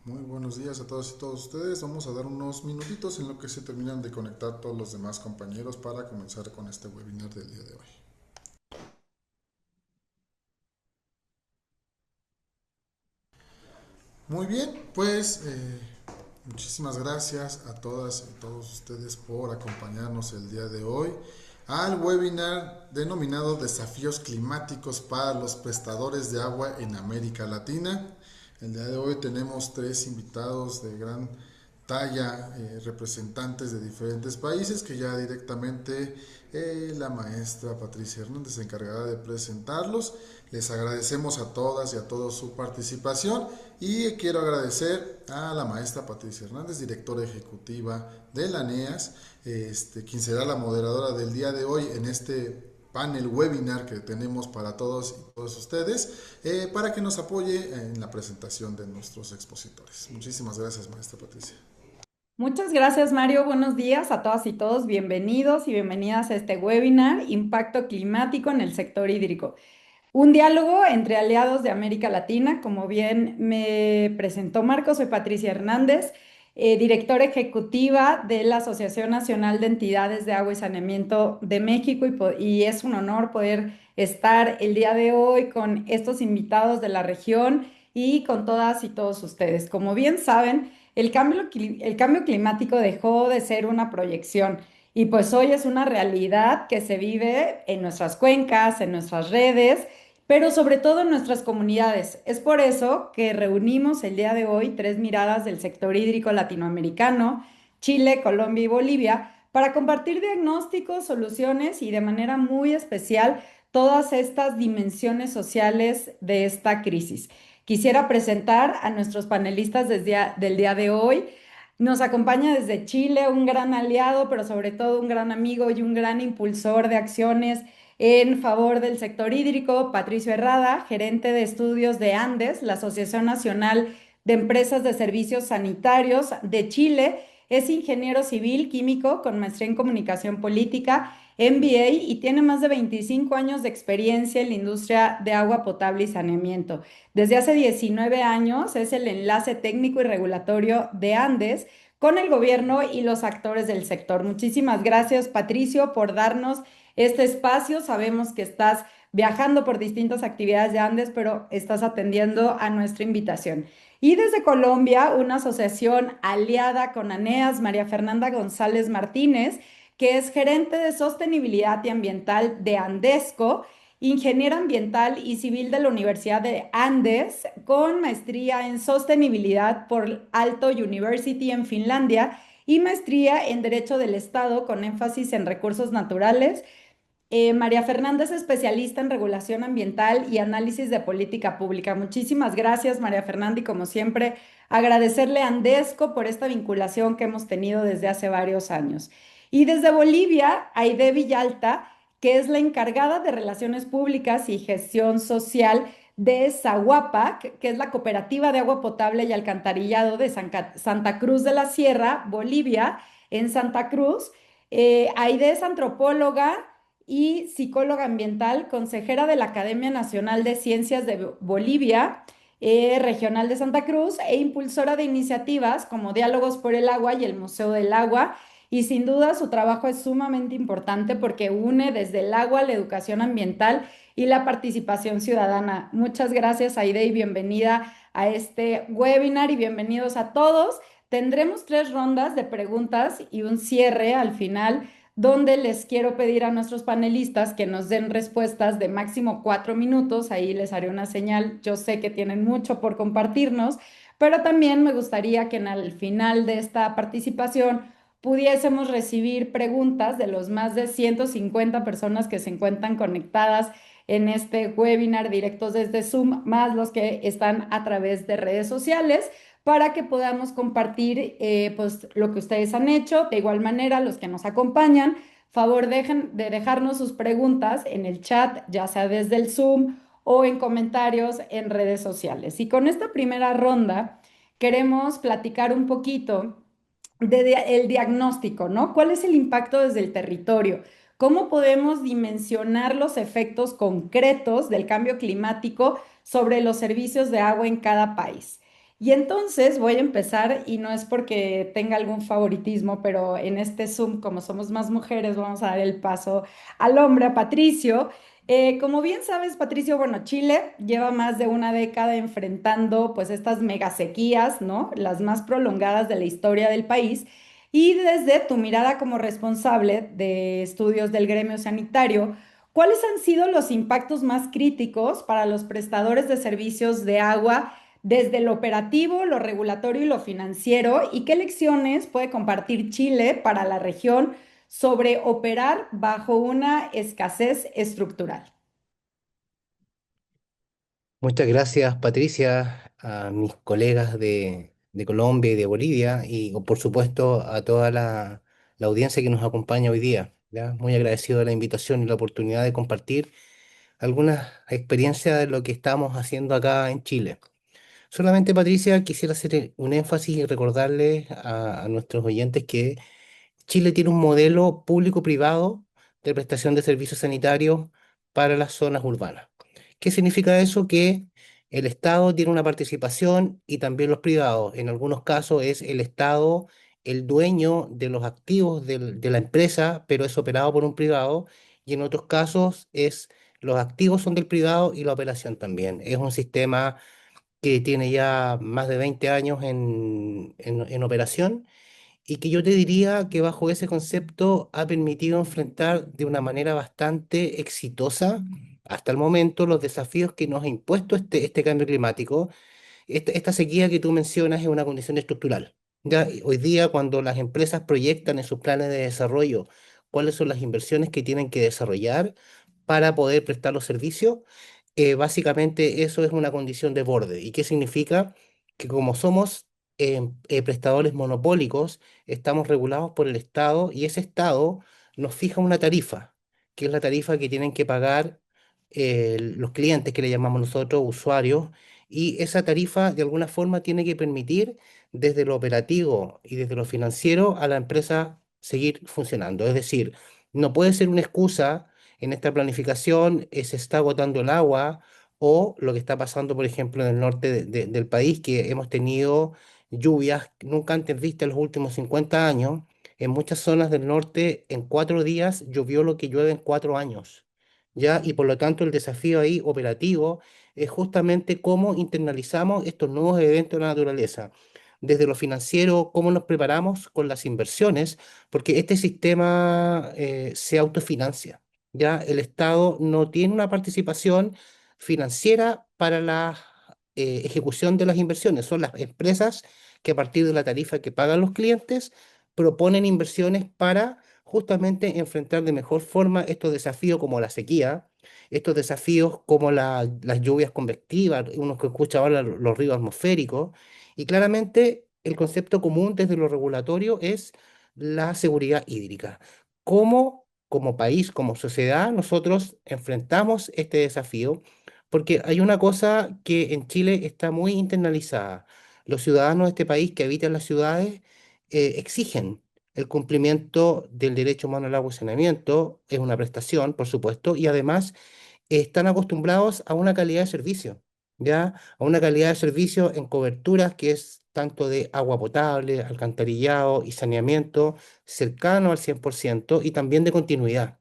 Muy buenos días a todos y todos ustedes. Vamos a dar unos minutitos en lo que se terminan de conectar todos los demás compañeros para comenzar con este webinar del día de hoy. Muy bien, pues muchísimas gracias a todas y todos ustedes por acompañarnos el día de hoy al webinar denominado Desafíos climáticos para los prestadores de agua en América Latina. El día de hoy tenemos tres invitados de gran talla, representantes de diferentes países que ya directamente la maestra Patricia Hernández se encargará de presentarlos. Les agradecemos a todas y a todos su participación y quiero agradecer a la maestra Patricia Hernández, directora ejecutiva de la NEAS, quien será la moderadora del día de hoy en este panel webinar que tenemos para todos y todos ustedes, para que nos apoye en la presentación de nuestros expositores. Muchísimas gracias, maestra Patricia. Muchas gracias, Mario. Buenos días a todas y todos. Bienvenidos y bienvenidas a este webinar, Impacto Climático en el Sector Hídrico. Un diálogo entre aliados de América Latina. Como bien me presentó Marcos, soy Patricia Hernández, directora ejecutiva de la Asociación Nacional de Entidades de Agua y Saneamiento de México y es un honor poder estar el día de hoy con estos invitados de la región y con todas y todos ustedes. Como bien saben, el cambio climático dejó de ser una proyección y pues hoy es una realidad que se vive en nuestras cuencas, en nuestras redes, pero sobre todo en nuestras comunidades. Es por eso que reunimos el día de hoy tres miradas del sector hídrico latinoamericano, Chile, Colombia y Bolivia, para compartir diagnósticos, soluciones y de manera muy especial todas estas dimensiones sociales de esta crisis. Quisiera presentar a nuestros panelistas del día de hoy. Nos acompaña desde Chile un gran aliado, pero sobre todo un gran amigo y un gran impulsor de acciones en favor del sector hídrico, Patricio Herrada, gerente de estudios de Andes, la Asociación Nacional de Empresas de Servicios Sanitarios de Chile. Es ingeniero civil químico con maestría en comunicación política, MBA, y tiene más de 25 años de experiencia en la industria de agua potable y saneamiento. Desde hace 19 años es el enlace técnico y regulatorio de Andes con el gobierno y los actores del sector. Muchísimas gracias, Patricio, por darnos este espacio. Sabemos que estás viajando por distintas actividades de Andes, pero estás atendiendo a nuestra invitación. Y desde Colombia, una asociación aliada con ANEAS, María Fernanda González Martínez, que es gerente de sostenibilidad y ambiental de Andesco, ingeniera ambiental y civil de la Universidad de Andes, con maestría en sostenibilidad por Aalto University en Finlandia y maestría en Derecho del Estado con énfasis en recursos naturales. María Fernanda es especialista en regulación ambiental y análisis de política pública. Muchísimas gracias, María Fernanda, y como siempre, agradecerle a Andesco por esta vinculación que hemos tenido desde hace varios años. Y desde Bolivia, Aide Villalta, que es la encargada de Relaciones Públicas y Gestión Social de Zahuapac, que es la Cooperativa de Agua Potable y Alcantarillado de Santa Cruz de la Sierra, Bolivia, en Santa Cruz. Aide es antropóloga y psicóloga ambiental, consejera de la Academia Nacional de Ciencias de Bolivia, Regional de Santa Cruz, e impulsora de iniciativas como Diálogos por el Agua y el Museo del Agua. Y sin duda su trabajo es sumamente importante porque une desde el agua, la educación ambiental y la participación ciudadana. Muchas gracias, Aide, y bienvenida a este webinar y bienvenidos a todos. Tendremos tres rondas de preguntas y un cierre al final donde les quiero pedir a nuestros panelistas que nos den respuestas de máximo 4 minutos. Ahí les haré una señal. Yo sé que tienen mucho por compartirnos, pero también me gustaría que al final de esta participación pudiésemos recibir preguntas de los más de 150 personas que se encuentran conectadas en este webinar directos desde Zoom, más los que están a través de redes sociales, para que podamos compartir pues, lo que ustedes han hecho. De igual manera, los que nos acompañan, favor dejen de dejarnos sus preguntas en el chat, ya sea desde el Zoom o en comentarios en redes sociales. Y con esta primera ronda queremos platicar un poquito el diagnóstico, ¿no? ¿Cuál es el impacto desde el territorio? ¿Cómo podemos dimensionar los efectos concretos del cambio climático sobre los servicios de agua en cada país? Y entonces voy a empezar, y no es porque tenga algún favoritismo, pero en este Zoom, como somos más mujeres, vamos a dar el paso al hombre, a Patricio. Como bien sabes, Patricio, bueno, Chile lleva más de una década enfrentando pues estas mega sequías, ¿no? Las más prolongadas de la historia del país. Y desde tu mirada como responsable de estudios del gremio sanitario, ¿cuáles han sido los impactos más críticos para los prestadores de servicios de agua desde lo operativo, lo regulatorio y lo financiero? ¿Y qué lecciones puede compartir Chile para la región sobre operar bajo una escasez estructural? Muchas gracias, Patricia, a mis colegas de Colombia y de Bolivia y por supuesto a toda la audiencia que nos acompaña hoy día. ¿Ya? Muy agradecido de la invitación y la oportunidad de compartir algunas experiencias de lo que estamos haciendo acá en Chile. Solamente, Patricia, quisiera hacer un énfasis y recordarles a nuestros oyentes que Chile tiene un modelo público-privado de prestación de servicios sanitarios para las zonas urbanas. ¿Qué significa eso? Que el Estado tiene una participación y también los privados. En algunos casos es el Estado el dueño de los activos de la empresa, pero es operado por un privado. Y en otros casos es los activos son del privado y la operación también. Es un sistema que tiene ya más de 20 años en operación y que yo te diría que bajo ese concepto ha permitido enfrentar de una manera bastante exitosa hasta el momento los desafíos que nos ha impuesto este cambio climático. Esta sequía que tú mencionas es una condición estructural. Ya, hoy día, cuando las empresas proyectan en sus planes de desarrollo cuáles son las inversiones que tienen que desarrollar para poder prestar los servicios, básicamente eso es una condición de borde. ¿Y qué significa? Que como somos prestadores monopólicos, estamos regulados por el Estado y ese Estado nos fija una tarifa, que es la tarifa que tienen que pagar los clientes, que le llamamos nosotros usuarios, y esa tarifa de alguna forma tiene que permitir desde lo operativo y desde lo financiero a la empresa seguir funcionando. Es decir, no puede ser una excusa en esta planificación, se está agotando el agua o lo que está pasando, por ejemplo, en el norte del país, que hemos tenido lluvias nunca antes vistas en los últimos 50 años. En muchas zonas del norte, en 4 días llovió lo que llueve en 4 años. ¿Ya? Y por lo tanto el desafío ahí operativo es justamente cómo internalizamos estos nuevos eventos de la naturaleza. Desde lo financiero, cómo nos preparamos con las inversiones, porque este sistema se autofinancia. ¿Ya? El Estado no tiene una participación financiera para la ejecución de las inversiones. Son las empresas que a partir de la tarifa que pagan los clientes proponen inversiones para justamente enfrentar de mejor forma estos desafíos como la sequía, estos desafíos como las lluvias convectivas, uno que escucha ahora los ríos atmosféricos, y claramente el concepto común desde lo regulatorio es la seguridad hídrica. ¿Cómo, como país, como sociedad, nosotros enfrentamos este desafío? Porque hay una cosa que en Chile está muy internalizada. Los ciudadanos de este país que habitan las ciudades exigen el cumplimiento del derecho humano al agua y saneamiento, es una prestación, por supuesto, y además están acostumbrados a una calidad de servicio, ¿ya? A una calidad de servicio en coberturas que es tanto de agua potable, alcantarillado y saneamiento cercano al 100% y también de continuidad.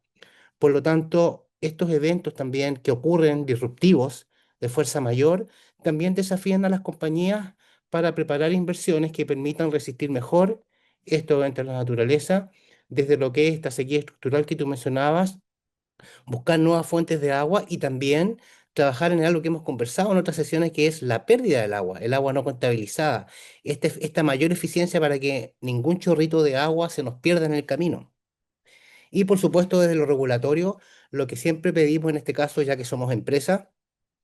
Por lo tanto, estos eventos también que ocurren disruptivos de fuerza mayor, también desafían a las compañías para preparar inversiones que permitan resistir mejor estos eventos de la naturaleza, desde lo que es esta sequía estructural que tú mencionabas, buscar nuevas fuentes de agua y también trabajar en algo que hemos conversado en otras sesiones, que es la pérdida del agua, el agua no contabilizada, esta mayor eficiencia para que ningún chorrito de agua se nos pierda en el camino. Y por supuesto, desde lo regulatorio, lo que siempre pedimos en este caso, ya que somos empresa,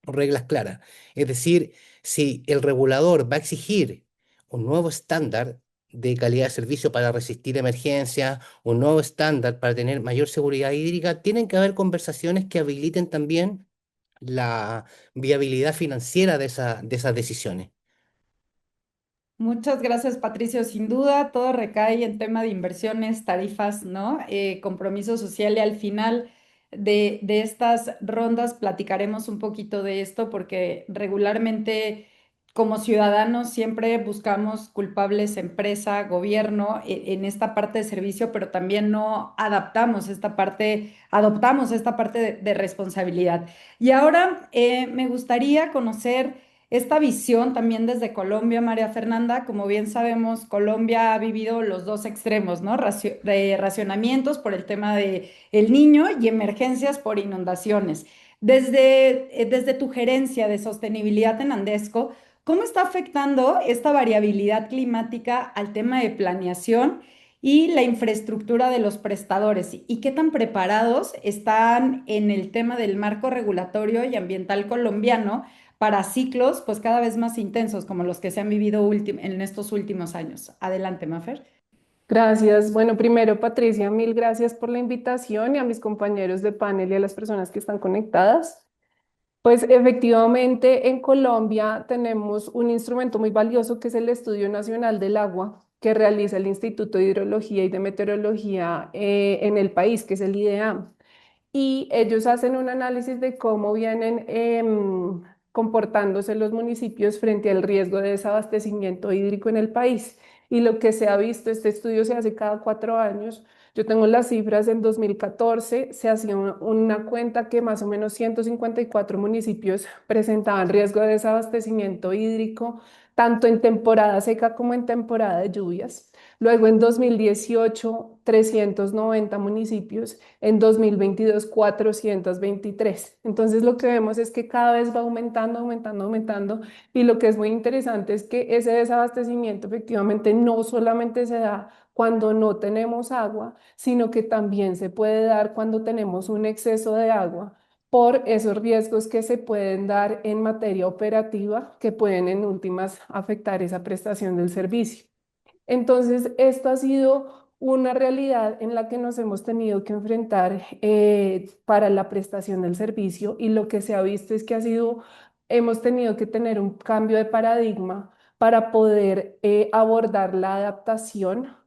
reglas claras. Es decir, si el regulador va a exigir un nuevo estándar de calidad de servicio para resistir emergencias, un nuevo estándar para tener mayor seguridad hídrica, tienen que haber conversaciones que habiliten también la viabilidad financiera de esas decisiones. Muchas gracias, Patricio. Sin duda, todo recae en tema de inversiones, tarifas, ¿no? Compromiso social, y al final de estas rondas platicaremos un poquito de esto porque regularmente como ciudadanos siempre buscamos culpables, empresa, gobierno, en esta parte de servicio, pero también no adaptamos esta parte, adoptamos esta parte de responsabilidad. Y ahora me gustaría conocer esta visión también desde Colombia, María Fernanda. Como bien sabemos, Colombia ha vivido los dos extremos, ¿no? De racionamientos por el tema de el niño y emergencias por inundaciones. Desde tu gerencia de sostenibilidad en Andesco, ¿cómo está afectando esta variabilidad climática al tema de planeación y la infraestructura de los prestadores? ¿Y qué tan preparados están en el tema del marco regulatorio y ambiental colombiano para ciclos pues cada vez más intensos como los que se han vivido en estos últimos años? Adelante, Mafer. Gracias. Bueno, primero, Patricia, mil gracias por la invitación y a mis compañeros de panel y a las personas que están conectadas. Pues efectivamente en Colombia tenemos un instrumento muy valioso que es el Estudio Nacional del Agua que realiza el Instituto de Hidrología y de Meteorología en el país, que es el IDEAM, y ellos hacen un análisis de cómo vienen comportándose los municipios frente al riesgo de desabastecimiento hídrico en el país. Y lo que se ha visto, este estudio se hace cada 4 años. Yo tengo las cifras. En 2014 se hacía una cuenta que más o menos 154 municipios presentaban riesgo de desabastecimiento hídrico, tanto en temporada seca como en temporada de lluvias. Luego en 2018, 390 municipios, en 2022, 423. Entonces lo que vemos es que cada vez va aumentando, aumentando, aumentando, y lo que es muy interesante es que ese desabastecimiento efectivamente no solamente se da cuando no tenemos agua, sino que también se puede dar cuando tenemos un exceso de agua por esos riesgos que se pueden dar en materia operativa que pueden en últimas afectar esa prestación del servicio. Entonces, esto ha sido una realidad en la que nos hemos tenido que enfrentar para la prestación del servicio, y lo que se ha visto es que hemos tenido que tener un cambio de paradigma para poder abordar la adaptación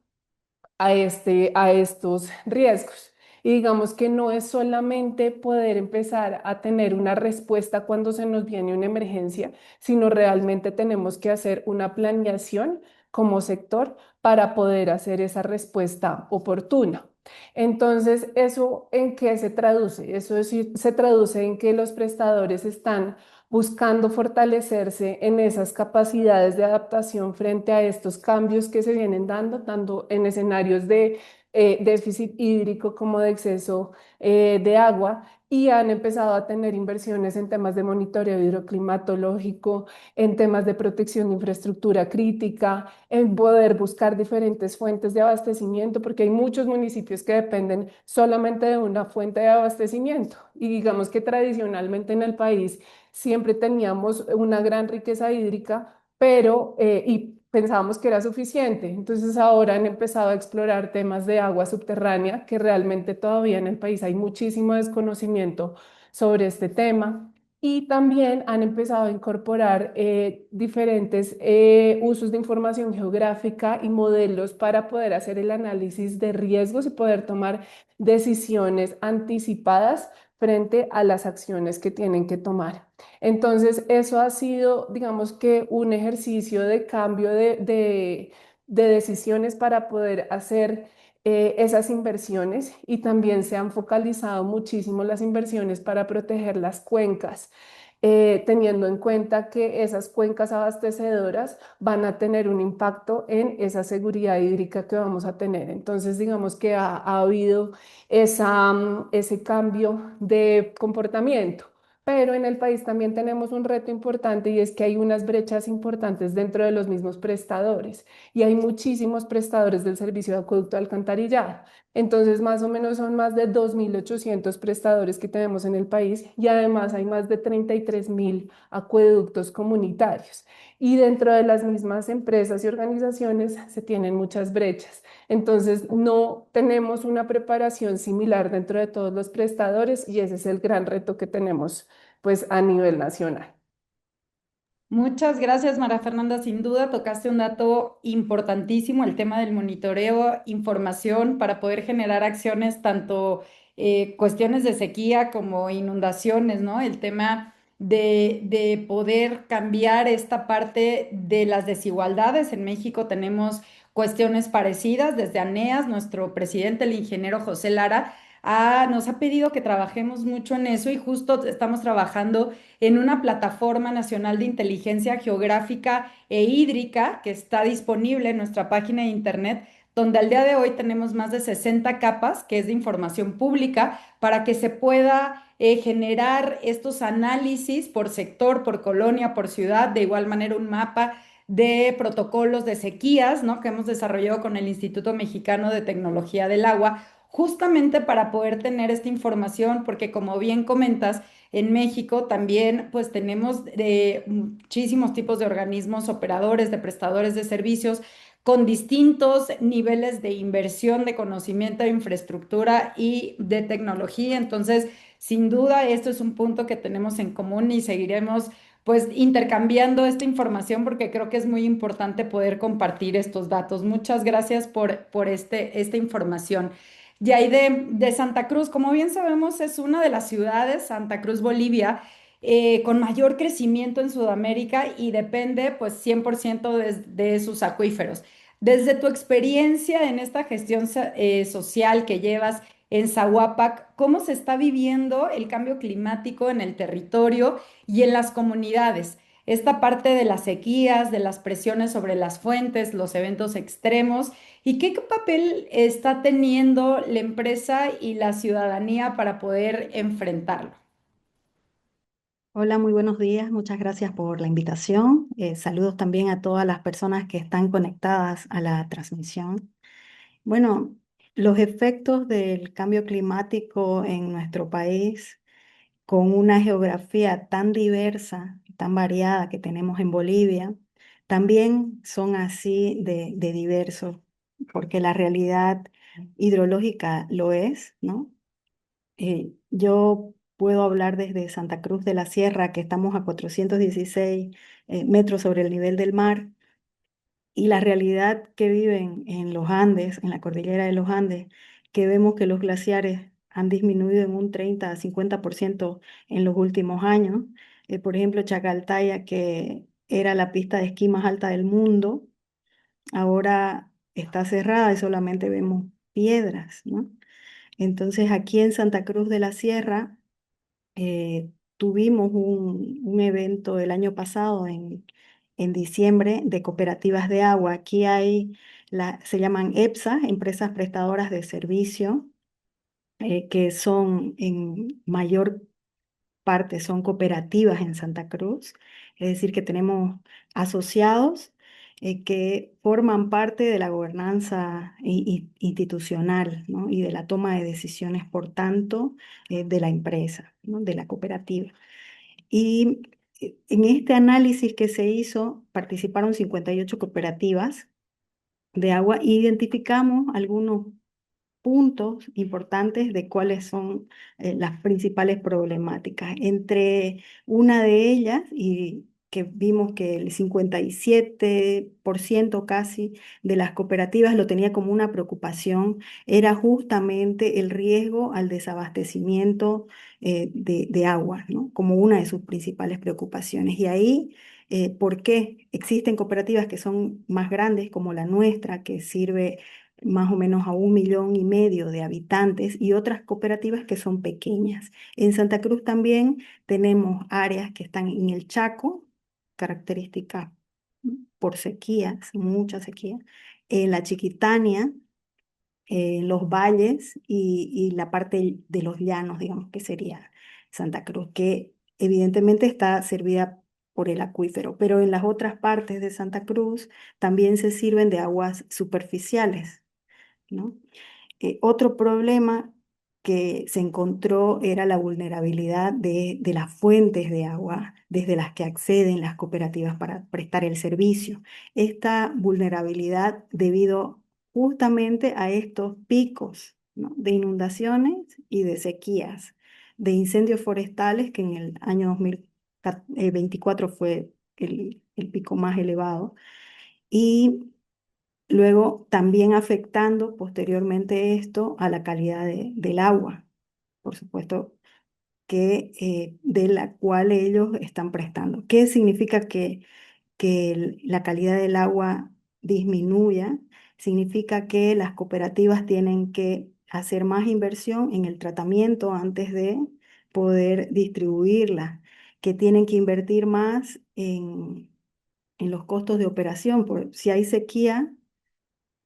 a estos riesgos. Y digamos que no es solamente poder empezar a tener una respuesta cuando se nos viene una emergencia, sino realmente tenemos que hacer una planeación como sector para poder hacer esa respuesta oportuna. Entonces, ¿eso en qué se traduce? Se traduce en que los prestadores están buscando fortalecerse en esas capacidades de adaptación frente a estos cambios que se vienen dando, tanto en escenarios de déficit hídrico como de exceso de agua, y han empezado a tener inversiones en temas de monitoreo hidroclimatológico, en temas de protección de infraestructura crítica, en poder buscar diferentes fuentes de abastecimiento, porque hay muchos municipios que dependen solamente de una fuente de abastecimiento. Y digamos que tradicionalmente en el país siempre teníamos una gran riqueza hídrica, pero y pensábamos que era suficiente. Entonces ahora han empezado a explorar temas de agua subterránea, que realmente todavía en el país hay muchísimo desconocimiento sobre este tema. Y también han empezado a incorporar diferentes usos de información geográfica y modelos para poder hacer el análisis de riesgos y poder tomar decisiones anticipadas frente a las acciones que tienen que tomar. Entonces, eso ha sido, digamos que, un ejercicio de cambio de decisiones para poder hacer esas inversiones, y también se han focalizado muchísimo las inversiones para proteger las cuencas, teniendo en cuenta que esas cuencas abastecedoras van a tener un impacto en esa seguridad hídrica que vamos a tener. Entonces, digamos que ha habido ese cambio de comportamiento. Pero en el país también tenemos un reto importante, y es que hay unas brechas importantes dentro de los mismos prestadores, y hay muchísimos prestadores del servicio de acueducto alcantarillado. Entonces, más o menos son más de 2.800 prestadores que tenemos en el país, y además hay más de 33.000 acueductos comunitarios. Y dentro de las mismas empresas y organizaciones se tienen muchas brechas. Entonces, no tenemos una preparación similar dentro de todos los prestadores, y ese es el gran reto que tenemos pues a nivel nacional. Muchas gracias, María Fernanda. Sin duda tocaste un dato importantísimo, el tema del monitoreo, información para poder generar acciones, tanto cuestiones de sequía como inundaciones, ¿no? El tema de poder cambiar esta parte de las desigualdades. En México tenemos cuestiones parecidas. Desde ANEAS, nuestro presidente, el ingeniero José Lara, nos ha pedido que trabajemos mucho en eso y justo estamos trabajando en una plataforma nacional de inteligencia geográfica e hídrica que está disponible en nuestra página de internet, donde al día de hoy tenemos más de 60 capas, que es de información pública, para que se pueda generar estos análisis por sector, por colonia, por ciudad, de igual manera un mapa de protocolos de sequías, ¿no? Que hemos desarrollado con el Instituto Mexicano de Tecnología del Agua, justamente para poder tener esta información, porque como bien comentas, en México también pues tenemos muchísimos tipos de organismos operadores, de prestadores de servicios con distintos niveles de inversión, de conocimiento, de infraestructura y de tecnología. Entonces, sin duda, esto es un punto que tenemos en común y seguiremos pues intercambiando esta información porque creo que es muy importante poder compartir estos datos. Muchas gracias por esta información. Y ahí de Santa Cruz, como bien sabemos, es una de las ciudades, Santa Cruz, Bolivia, con mayor crecimiento en Sudamérica y depende pues 100% de sus acuíferos. Desde tu experiencia en esta gestión social que llevas en Zahuapac, ¿cómo se está viviendo el cambio climático en el territorio y en las comunidades? Esta parte de las sequías, de las presiones sobre las fuentes, los eventos extremos, ¿y qué papel está teniendo la empresa y la ciudadanía para poder enfrentarlo? Hola, muy buenos días. Muchas gracias por la invitación. Saludos también a todas las personas que están conectadas a la transmisión. Bueno, los efectos del cambio climático en nuestro país, con una geografía tan diversa, tan variada que tenemos en Bolivia, también son así de diversos, porque la realidad hidrológica lo es, ¿no? Yo puedo hablar desde Santa Cruz de la Sierra, que estamos a 416 metros sobre el nivel del mar, y la realidad que viven en los Andes, en la cordillera de los Andes, que vemos que los glaciares han disminuido en un 30 a 50% en los últimos años. Por ejemplo, Chacaltaya, que era la pista de esquí más alta del mundo, ahora está cerrada y solamente vemos piedras, ¿no? Entonces, aquí en Santa Cruz de la Sierra tuvimos un evento el año pasado, en diciembre, de cooperativas de agua. Aquí hay, se llaman EPSA, empresas prestadoras de servicio, que son en mayor parte, son cooperativas en Santa Cruz. Es decir, que tenemos asociados que forman parte de la gobernanza institucional, ¿no? Y de la toma de decisiones, por tanto, de la empresa, ¿no? De la cooperativa. Y en este análisis que se hizo, participaron 58 cooperativas de agua e identificamos algunos puntos importantes de cuáles son las principales problemáticas. Entre una de ellas, y que vimos que el 57% casi de las cooperativas lo tenía como una preocupación, era justamente el riesgo al desabastecimiento de agua, ¿no? Como una de sus principales preocupaciones. Y ahí, ¿por qué? Existen cooperativas que son más grandes, como la nuestra, que sirve más o menos a 1,5 millones de habitantes, y otras cooperativas que son pequeñas. En Santa Cruz también tenemos áreas que están en el Chaco, características por sequías, mucha sequía, en la Chiquitania, en los valles y la parte de los llanos, digamos que sería Santa Cruz, que evidentemente está servida por el acuífero, pero en las otras partes de Santa Cruz también se sirven de aguas superficiales, ¿no? Otro problema que se encontró era la vulnerabilidad de las fuentes de agua desde las que acceden las cooperativas para prestar el servicio. Esta vulnerabilidad debido justamente a estos picos, ¿no? De inundaciones y de sequías, de incendios forestales, que en el año 2024 fue el pico más elevado, y luego también afectando posteriormente esto a la calidad del agua. Por supuesto, de la cual ellos están prestando. ¿Qué significa que la calidad del agua disminuya? Significa que las cooperativas tienen que hacer más inversión en el tratamiento antes de poder distribuirla, que tienen que invertir más en los costos de operación. Si hay sequía,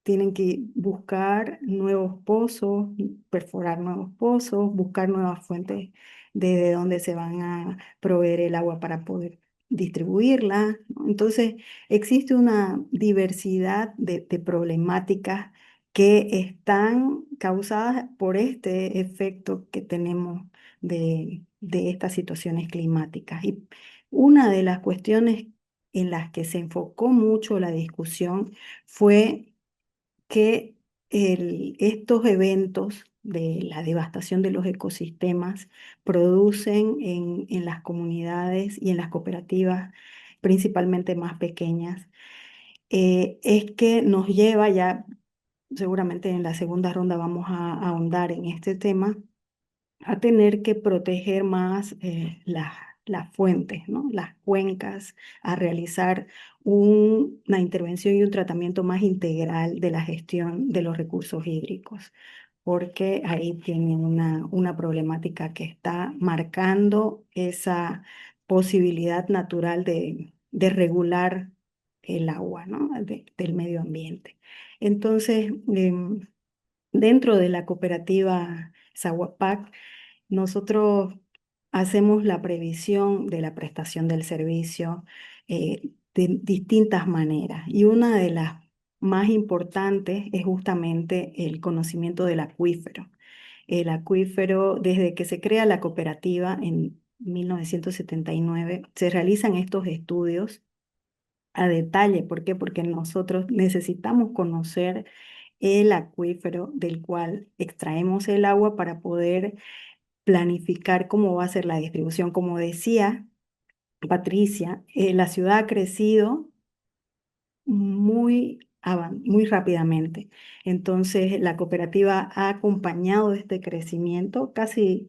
tienen que buscar nuevos pozos, perforar nuevos pozos, buscar nuevas fuentes de donde se van a proveer el agua para poder distribuirla, ¿no? Entonces, existe una diversidad de problemáticas que están causadas por este efecto que tenemos de estas situaciones climáticas. Y una de las cuestiones en las que se enfocó mucho la discusión fue que estos eventos de la devastación de los ecosistemas producen en las comunidades y en las cooperativas, principalmente más pequeñas, es que nos lleva ya, seguramente en la segunda ronda vamos a ahondar en este tema, a tener que proteger más las fuentes, ¿no? Las cuencas, a realizar una intervención y un tratamiento más integral de la gestión de los recursos hídricos, porque ahí tienen una problemática que está marcando esa posibilidad natural de regular el agua, ¿no? Del medio ambiente. Entonces, dentro de la cooperativa Zaguapac, nosotros hacemos la previsión de la prestación del servicio de distintas maneras, y una de las más importantes es justamente el conocimiento del acuífero. El acuífero, desde que se crea la cooperativa en 1979, se realizan estos estudios a detalle. ¿Por qué? Porque nosotros necesitamos conocer el acuífero del cual extraemos el agua para poder planificar cómo va a ser la distribución. Como decía Patricia, la ciudad ha crecido muy rápidamente. Entonces, la cooperativa ha acompañado este crecimiento. Casi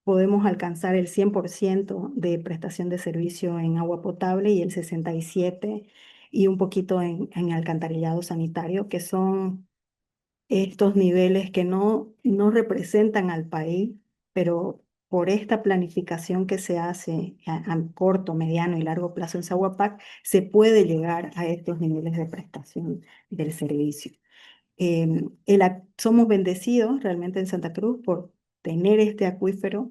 podemos alcanzar el 100% de prestación de servicio en agua potable y el 67% y un poquito en alcantarillado sanitario, que son estos niveles que no representan al país, pero por esta planificación que se hace a corto, mediano y largo plazo en Zaguapac, se puede llegar a estos niveles de prestación del servicio. Somos bendecidos realmente en Santa Cruz por tener este acuífero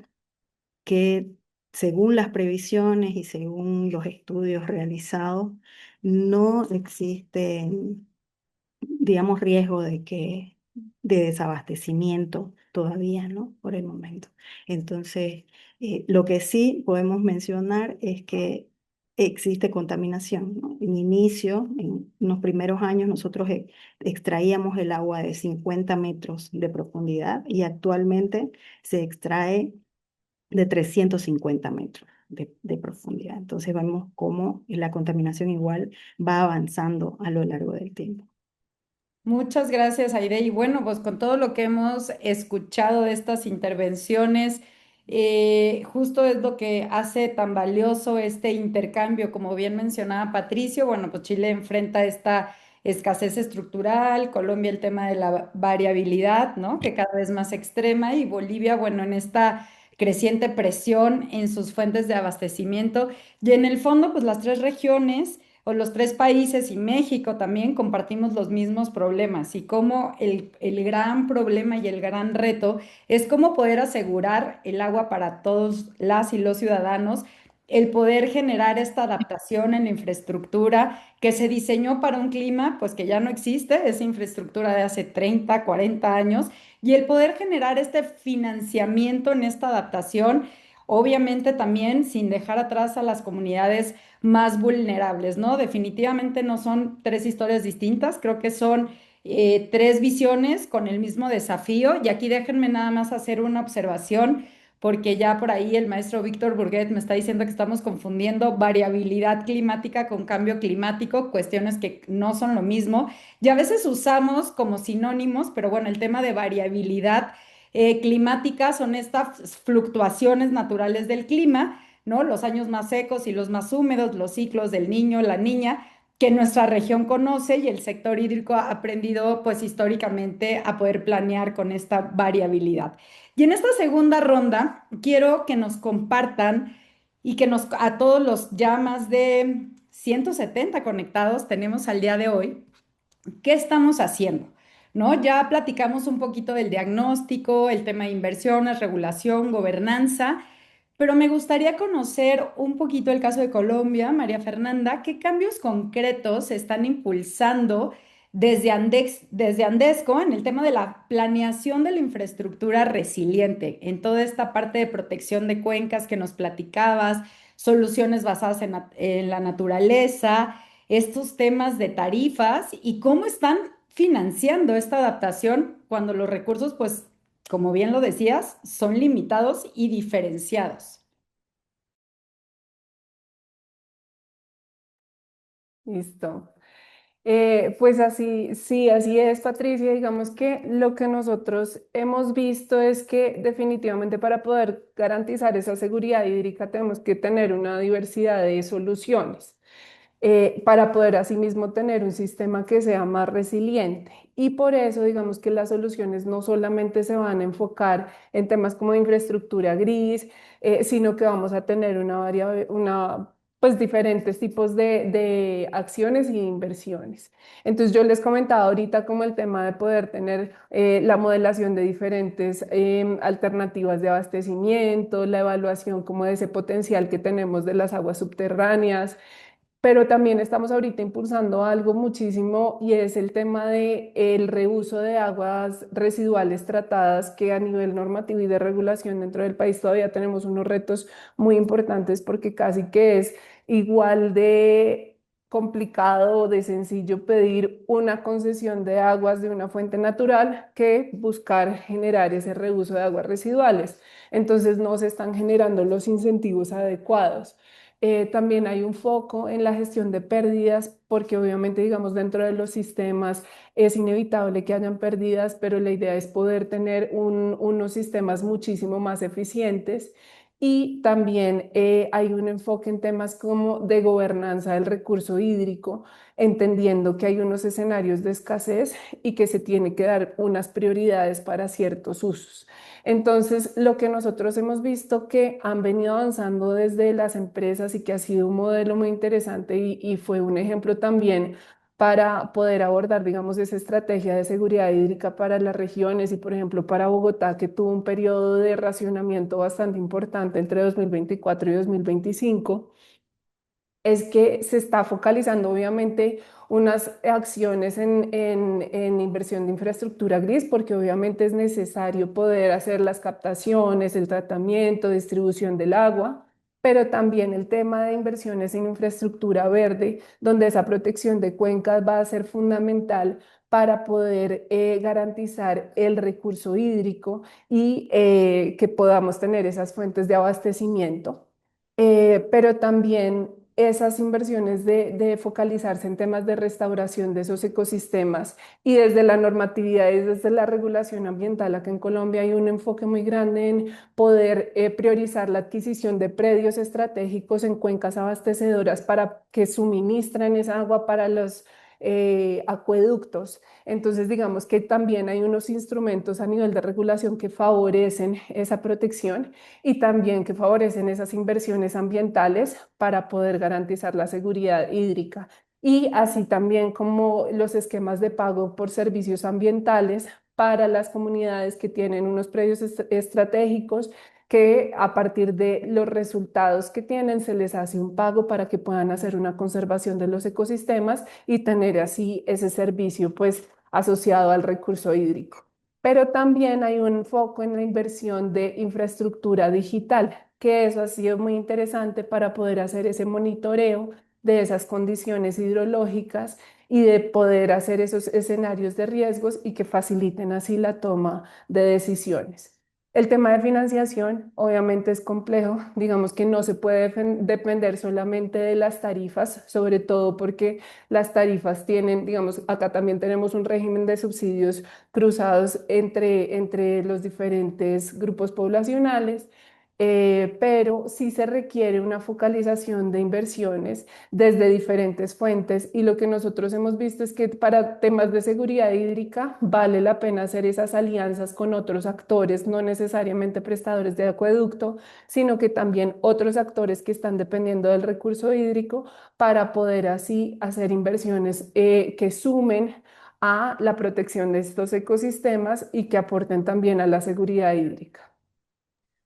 que, según las previsiones y según los estudios realizados, no existe, digamos, riesgo de desabastecimiento todavía, ¿no? Por el momento. Entonces, lo que sí podemos mencionar es que existe contaminación, ¿no? En inicio, en los primeros años, nosotros extraíamos el agua de 50 metros de profundidad, y actualmente se extrae de 350 metros de profundidad. Entonces, vemos cómo la contaminación igual va avanzando a lo largo del tiempo. Muchas gracias, Aide. Y bueno, pues con todo lo que hemos escuchado de estas intervenciones, justo es lo que hace tan valioso este intercambio. Como bien mencionaba Patricio, bueno, pues Chile enfrenta esta escasez estructural, Colombia el tema de la variabilidad, ¿no? Que cada vez más extrema, y Bolivia, bueno, en esta creciente presión en sus fuentes de abastecimiento. Y en el fondo, pues las tres regiones o los tres países y México también compartimos los mismos problemas, y cómo el gran problema y el gran reto es cómo poder asegurar el agua para todos las y los ciudadanos, el poder generar esta adaptación en la infraestructura que se diseñó para un clima pues que ya no existe, esa infraestructura de hace 30, 40 años, y el poder generar este financiamiento en esta adaptación, obviamente también sin dejar atrás a las comunidades más vulnerables, ¿no? Definitivamente no son tres historias distintas, creo que son tres visiones con el mismo desafío. Y aquí déjenme nada más hacer una observación, porque ya por ahí el maestro Víctor Burguet me está diciendo que estamos confundiendo variabilidad climática con cambio climático, cuestiones que no son lo mismo. Y a veces usamos como sinónimos, pero bueno, el tema de variabilidad climática son estas fluctuaciones naturales del clima, ¿no? Los años más secos y los más húmedos, los ciclos del niño, la niña, que nuestra región conoce y el sector hídrico ha aprendido pues históricamente a poder planear con esta variabilidad. Y en esta segunda ronda quiero que nos compartan y que a todos los ya más de 170 conectados tenemos al día de hoy, ¿qué estamos haciendo? ¿No? Ya platicamos un poquito del diagnóstico, el tema de inversiones, regulación, gobernanza, pero me gustaría conocer un poquito el caso de Colombia, María Fernanda, ¿qué cambios concretos se están impulsando desde Andesco en el tema de la planeación de la infraestructura resiliente, en toda esta parte de protección de cuencas que nos platicabas, soluciones basadas en la naturaleza, estos temas de tarifas y cómo están financiando esta adaptación cuando los recursos, pues, como bien lo decías, son limitados y diferenciados? Listo. Pues así, sí, así es, Patricia. Digamos que lo que nosotros hemos visto es que definitivamente para poder garantizar esa seguridad hídrica tenemos que tener una diversidad de soluciones para poder asimismo tener un sistema que sea más resiliente. Y por eso, digamos que las soluciones no solamente se van a enfocar en temas como de infraestructura gris, sino que vamos a tener pues diferentes tipos de acciones y inversiones. Entonces yo les comentaba ahorita como el tema de poder tener la modelación de diferentes alternativas de abastecimiento, la evaluación como de ese potencial que tenemos de las aguas subterráneas, pero también estamos ahorita impulsando algo muchísimo y es el tema de el reuso de aguas residuales tratadas, que a nivel normativo y de regulación dentro del país todavía tenemos unos retos muy importantes porque casi que es igual de complicado o de sencillo pedir una concesión de aguas de una fuente natural que buscar generar ese reuso de aguas residuales. Entonces no se están generando los incentivos adecuados. También hay un foco en la gestión de pérdidas, porque obviamente, digamos, dentro de los sistemas es inevitable que hayan pérdidas, pero la idea es poder tener unos sistemas muchísimo más eficientes. Y también hay un enfoque en temas como de gobernanza del recurso hídrico, entendiendo que hay unos escenarios de escasez y que se tiene que dar unas prioridades para ciertos usos. Entonces, lo que nosotros hemos visto que han venido avanzando desde las empresas y que ha sido un modelo muy interesante y fue un ejemplo también para poder abordar, digamos, esa estrategia de seguridad hídrica para las regiones y, por ejemplo, para Bogotá, que tuvo un periodo de racionamiento bastante importante entre 2024 y 2025, es que se está focalizando obviamente unas acciones en inversión de infraestructura gris, porque obviamente es necesario poder hacer las captaciones, el tratamiento, distribución del agua, pero también el tema de inversiones en infraestructura verde, donde esa protección de cuencas va a ser fundamental para poder garantizar el recurso hídrico y que podamos tener esas fuentes de abastecimiento. Pero también esas inversiones de focalizarse en temas de restauración de esos ecosistemas y desde la normatividad y desde la regulación ambiental. Acá en Colombia hay un enfoque muy grande en poder priorizar la adquisición de predios estratégicos en cuencas abastecedoras para que suministren esa agua para los acueductos. Entonces, digamos que también hay unos instrumentos a nivel de regulación que favorecen esa protección y también que favorecen esas inversiones ambientales para poder garantizar la seguridad hídrica. Y así también como los esquemas de pago por servicios ambientales para las comunidades que tienen unos predios estratégicos, que a partir de los resultados que tienen se les hace un pago para que puedan hacer una conservación de los ecosistemas y tener así ese servicio pues asociado al recurso hídrico. Pero también hay un foco en la inversión de infraestructura digital, que eso ha sido muy interesante para poder hacer ese monitoreo de esas condiciones hidrológicas y de poder hacer esos escenarios de riesgos y que faciliten así la toma de decisiones. El tema de financiación obviamente es complejo, digamos que no se puede depender solamente de las tarifas, sobre todo porque las tarifas tienen, digamos, acá también tenemos un régimen de subsidios cruzados entre los diferentes grupos poblacionales, pero sí se requiere una focalización de inversiones desde diferentes fuentes y lo que nosotros hemos visto es que para temas de seguridad hídrica vale la pena hacer esas alianzas con otros actores, no necesariamente prestadores de acueducto, sino que también otros actores que están dependiendo del recurso hídrico para poder así hacer inversiones que sumen a la protección de estos ecosistemas y que aporten también a la seguridad hídrica.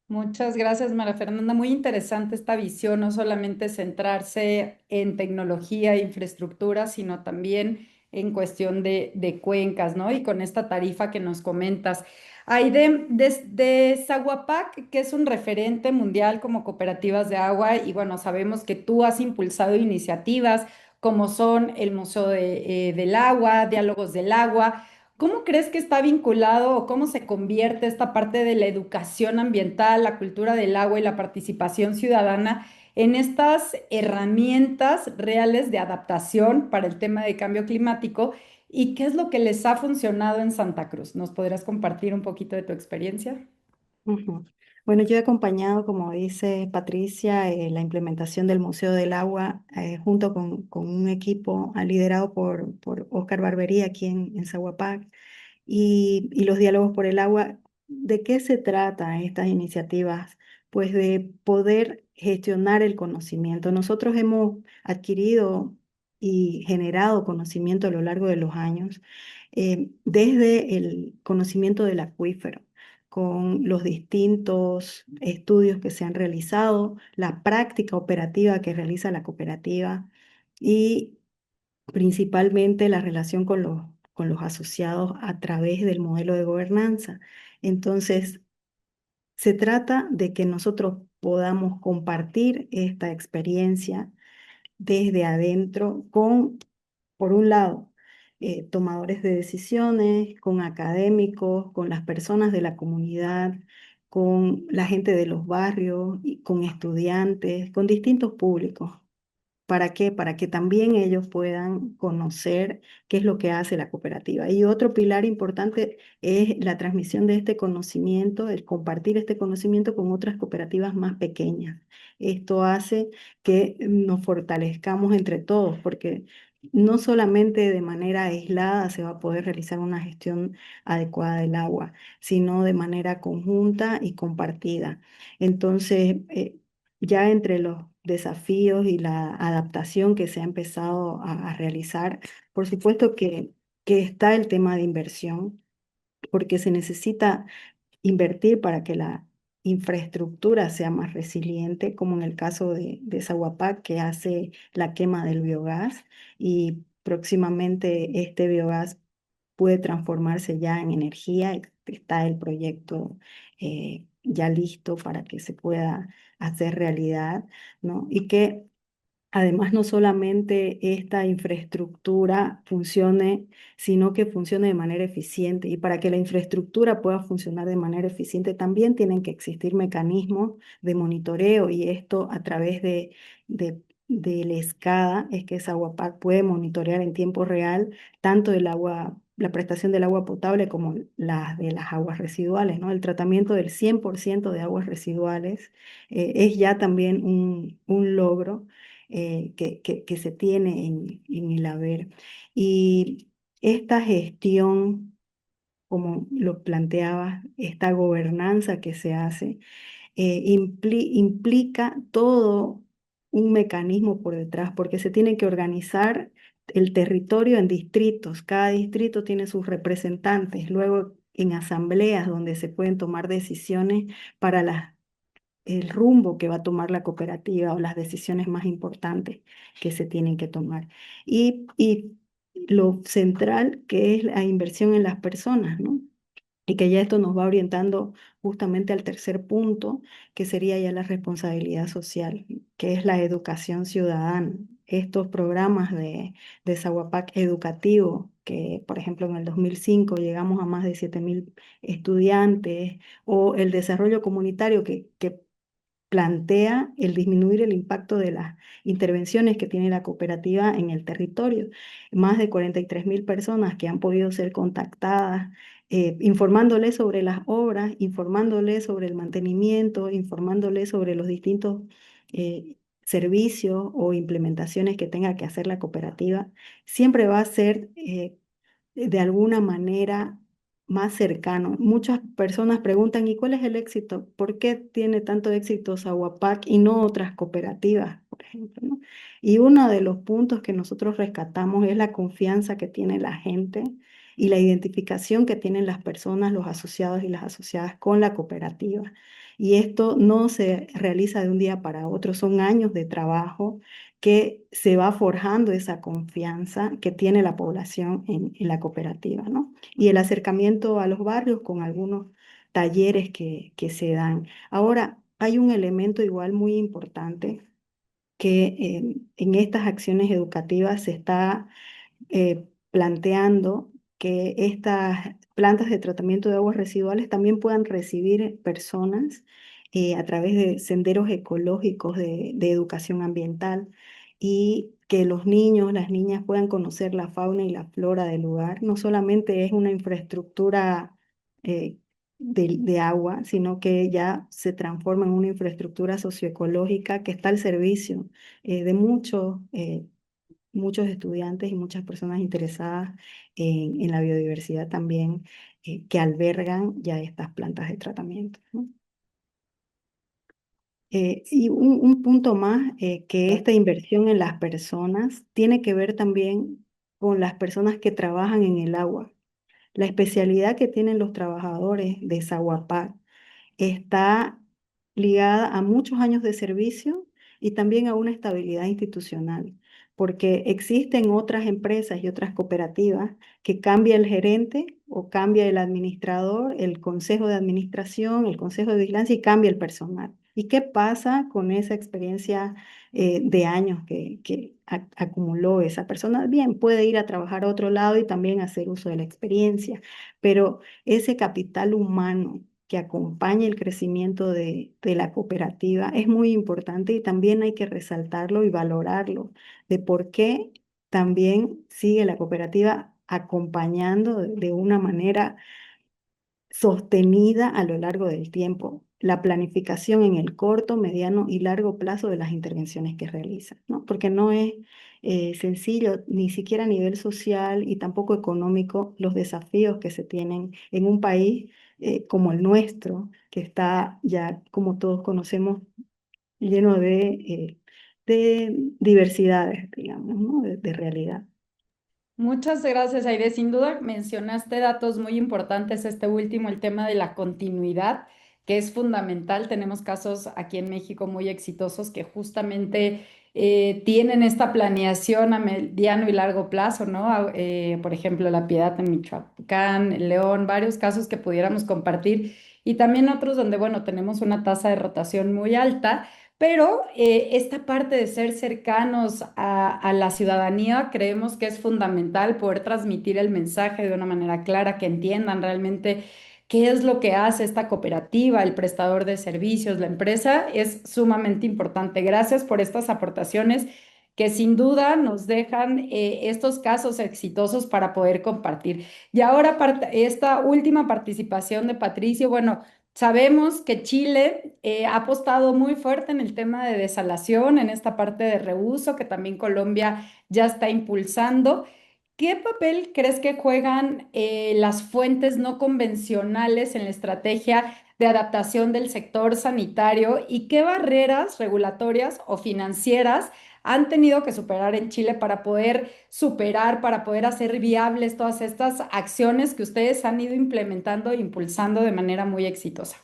Muchas gracias, María Fernanda. Muy interesante esta visión, no solamente centrarse en tecnología e infraestructura, sino también en cuestión de cuencas, ¿no? Y con esta tarifa que nos comentas. Hay de Zaguapac, que es un referente mundial como cooperativas de agua, y bueno, sabemos que tú has impulsado iniciativas como son el Museo del Agua, Diálogos del Agua. ¿Cómo crees que está vinculado o cómo se convierte esta parte de la educación ambiental, la cultura del agua y la participación ciudadana en estas herramientas reales de adaptación para el tema de cambio climático? ¿Y qué es lo que les ha funcionado en Santa Cruz? ¿Nos podrías compartir un poquito de tu experiencia? Ujú. Bueno, yo he acompañado, como dice Patricia, la implementación del Museo del Agua junto con un equipo liderado por Oscar Barbería aquí en Zaguapac y los diálogos por el agua. ¿De qué se trata estas iniciativas? Pues de poder gestionar el conocimiento. Nosotros hemos adquirido y generado conocimiento a lo largo de los años, desde el conocimiento del acuífero, con los distintos estudios que se han realizado, la práctica operativa que realiza la cooperativa y principalmente la relación con los asociados a través del modelo de gobernanza. Entonces, se trata de que nosotros podamos compartir esta experiencia desde adentro con, por un lado, tomadores de decisiones, con académicos, con las personas de la comunidad, con la gente de los barrios, y con estudiantes, con distintos públicos. ¿Para qué? Para que también ellos puedan conocer qué es lo que hace la cooperativa. Y otro pilar importante es la transmisión de este conocimiento, el compartir este conocimiento con otras cooperativas más pequeñas. Esto hace que nos fortalezcamos entre todos, porque no solamente de manera aislada se va a poder realizar una gestión adecuada del agua, sino de manera conjunta y compartida. Entonces, ya entre los desafíos y la adaptación que se ha empezado a realizar, por supuesto que está el tema de inversión, porque se necesita invertir para que la infraestructura sea más resiliente, como en el caso de Zaguapac, que hace la quema del biogás y próximamente este biogás puede transformarse ya en energía. Está el proyecto ya listo para que se pueda hacer realidad, ¿no? Y que además, no solamente esta infraestructura funcione, sino que funcione de manera eficiente. Y para que la infraestructura pueda funcionar de manera eficiente, también tienen que existir mecanismos de monitoreo y esto a través del SCADA es que Zaguapac puede monitorear en tiempo real tanto el agua, la prestación del agua potable como la de las aguas residuales, ¿no? El tratamiento del 100% de aguas residuales es ya también un logro que se tiene en el haber. Y esta gestión, como lo planteaba, esta gobernanza que se hace, implica todo un mecanismo por detrás, porque se tiene que organizar el territorio en distritos. Cada distrito tiene sus representantes, luego en asambleas donde se pueden tomar decisiones para el rumbo que va a tomar la cooperativa o las decisiones más importantes que se tienen que tomar. Y lo central que es la inversión en las personas, ¿no? Y que ya esto nos va orientando justamente al tercer punto, que sería ya la responsabilidad social, que es la educación ciudadana. Estos programas de Zaguapac educativo que por ejemplo en el 2005 llegamos a más de 7.000 estudiantes, o el desarrollo comunitario que plantea el disminuir el impacto de las intervenciones que tiene la cooperativa en el territorio. Más de 43.000 personas que han podido ser contactadas, informándoles sobre las obras, informándoles sobre el mantenimiento, informándoles sobre los distintos servicios o implementaciones que tenga que hacer la cooperativa. Siempre va a ser de alguna manera más cercano. Muchas personas preguntan, ¿y cuál es el éxito? ¿Por qué tiene tanto éxito Sahuapac y no otras cooperativas, por ejemplo, ¿no? Y uno de los puntos que nosotros rescatamos es la confianza que tiene la gente y la identificación que tienen las personas, los asociados y las asociadas con la cooperativa. Y esto no se realiza de un día para otro, son años de trabajo que se va forjando esa confianza que tiene la población en la cooperativa, ¿no? Y el acercamiento a los barrios con algunos talleres que se dan. Ahora, hay un elemento igual muy importante que en estas acciones educativas se está planteando que estas plantas de tratamiento de aguas residuales también puedan recibir personas a través de senderos ecológicos de educación ambiental, y que los niños, las niñas puedan conocer la fauna y la flora del lugar. No solamente es una infraestructura eh, de agua, sino que ya se transforma en una infraestructura socioecológica que está al servicio de muchos estudiantes y muchas personas interesadas en la biodiversidad también, que albergan ya estas plantas de tratamiento, ¿no? Y un punto más, que esta inversión en las personas tiene que ver también con las personas que trabajan en el agua. La especialidad que tienen los trabajadores de Sahuapac está ligada a muchos años de servicio y también a una estabilidad institucional, porque existen otras empresas y otras cooperativas que cambia el gerente o cambia el administrador, el consejo de administración, el consejo de vigilancia, y cambia el personal. ¿Y qué pasa con esa experiencia de años que acumuló esa persona? Bien, puede ir a trabajar a otro lado y también hacer uso de la experiencia, pero ese capital humano que acompañe el crecimiento de la cooperativa es muy importante, y también hay que resaltarlo y valorarlo, de por qué también sigue la cooperativa acompañando de una manera sostenida a lo largo del tiempo la planificación en el corto, mediano y largo plazo de las intervenciones que realiza, ¿no? Porque no es sencillo, ni siquiera a nivel social y tampoco económico, los desafíos que se tienen en un país como el nuestro, que está ya, como todos conocemos, lleno de diversidades, digamos, ¿no? De realidad. Muchas gracias, Aide. Sin duda mencionaste datos muy importantes, este último, el tema de la continuidad, que es fundamental. Tenemos casos aquí en México muy exitosos que justamente tienen esta planeación a mediano y largo plazo, ¿no? Por ejemplo, La Piedad en Michoacán, León, varios casos que pudiéramos compartir, y también otros donde, bueno, tenemos una tasa de rotación muy alta. Pero esta parte de ser cercanos a la ciudadanía, creemos que es fundamental poder transmitir el mensaje de una manera clara, que entiendan realmente qué es lo que hace esta cooperativa, el prestador de servicios, la empresa. Es sumamente importante. Gracias por estas aportaciones que sin duda nos dejan estos casos exitosos para poder compartir. Y ahora esta última participación de Patricio, bueno. Sabemos que Chile ha apostado muy fuerte en el tema de desalación, en esta parte de reuso, que también Colombia ya está impulsando. ¿Qué papel crees que juegan las fuentes no convencionales en la estrategia de adaptación del sector sanitario, y qué barreras regulatorias o financieras han tenido que superar en Chile para poder superar, para poder hacer viables todas estas acciones que ustedes han ido implementando e impulsando de manera muy exitosa?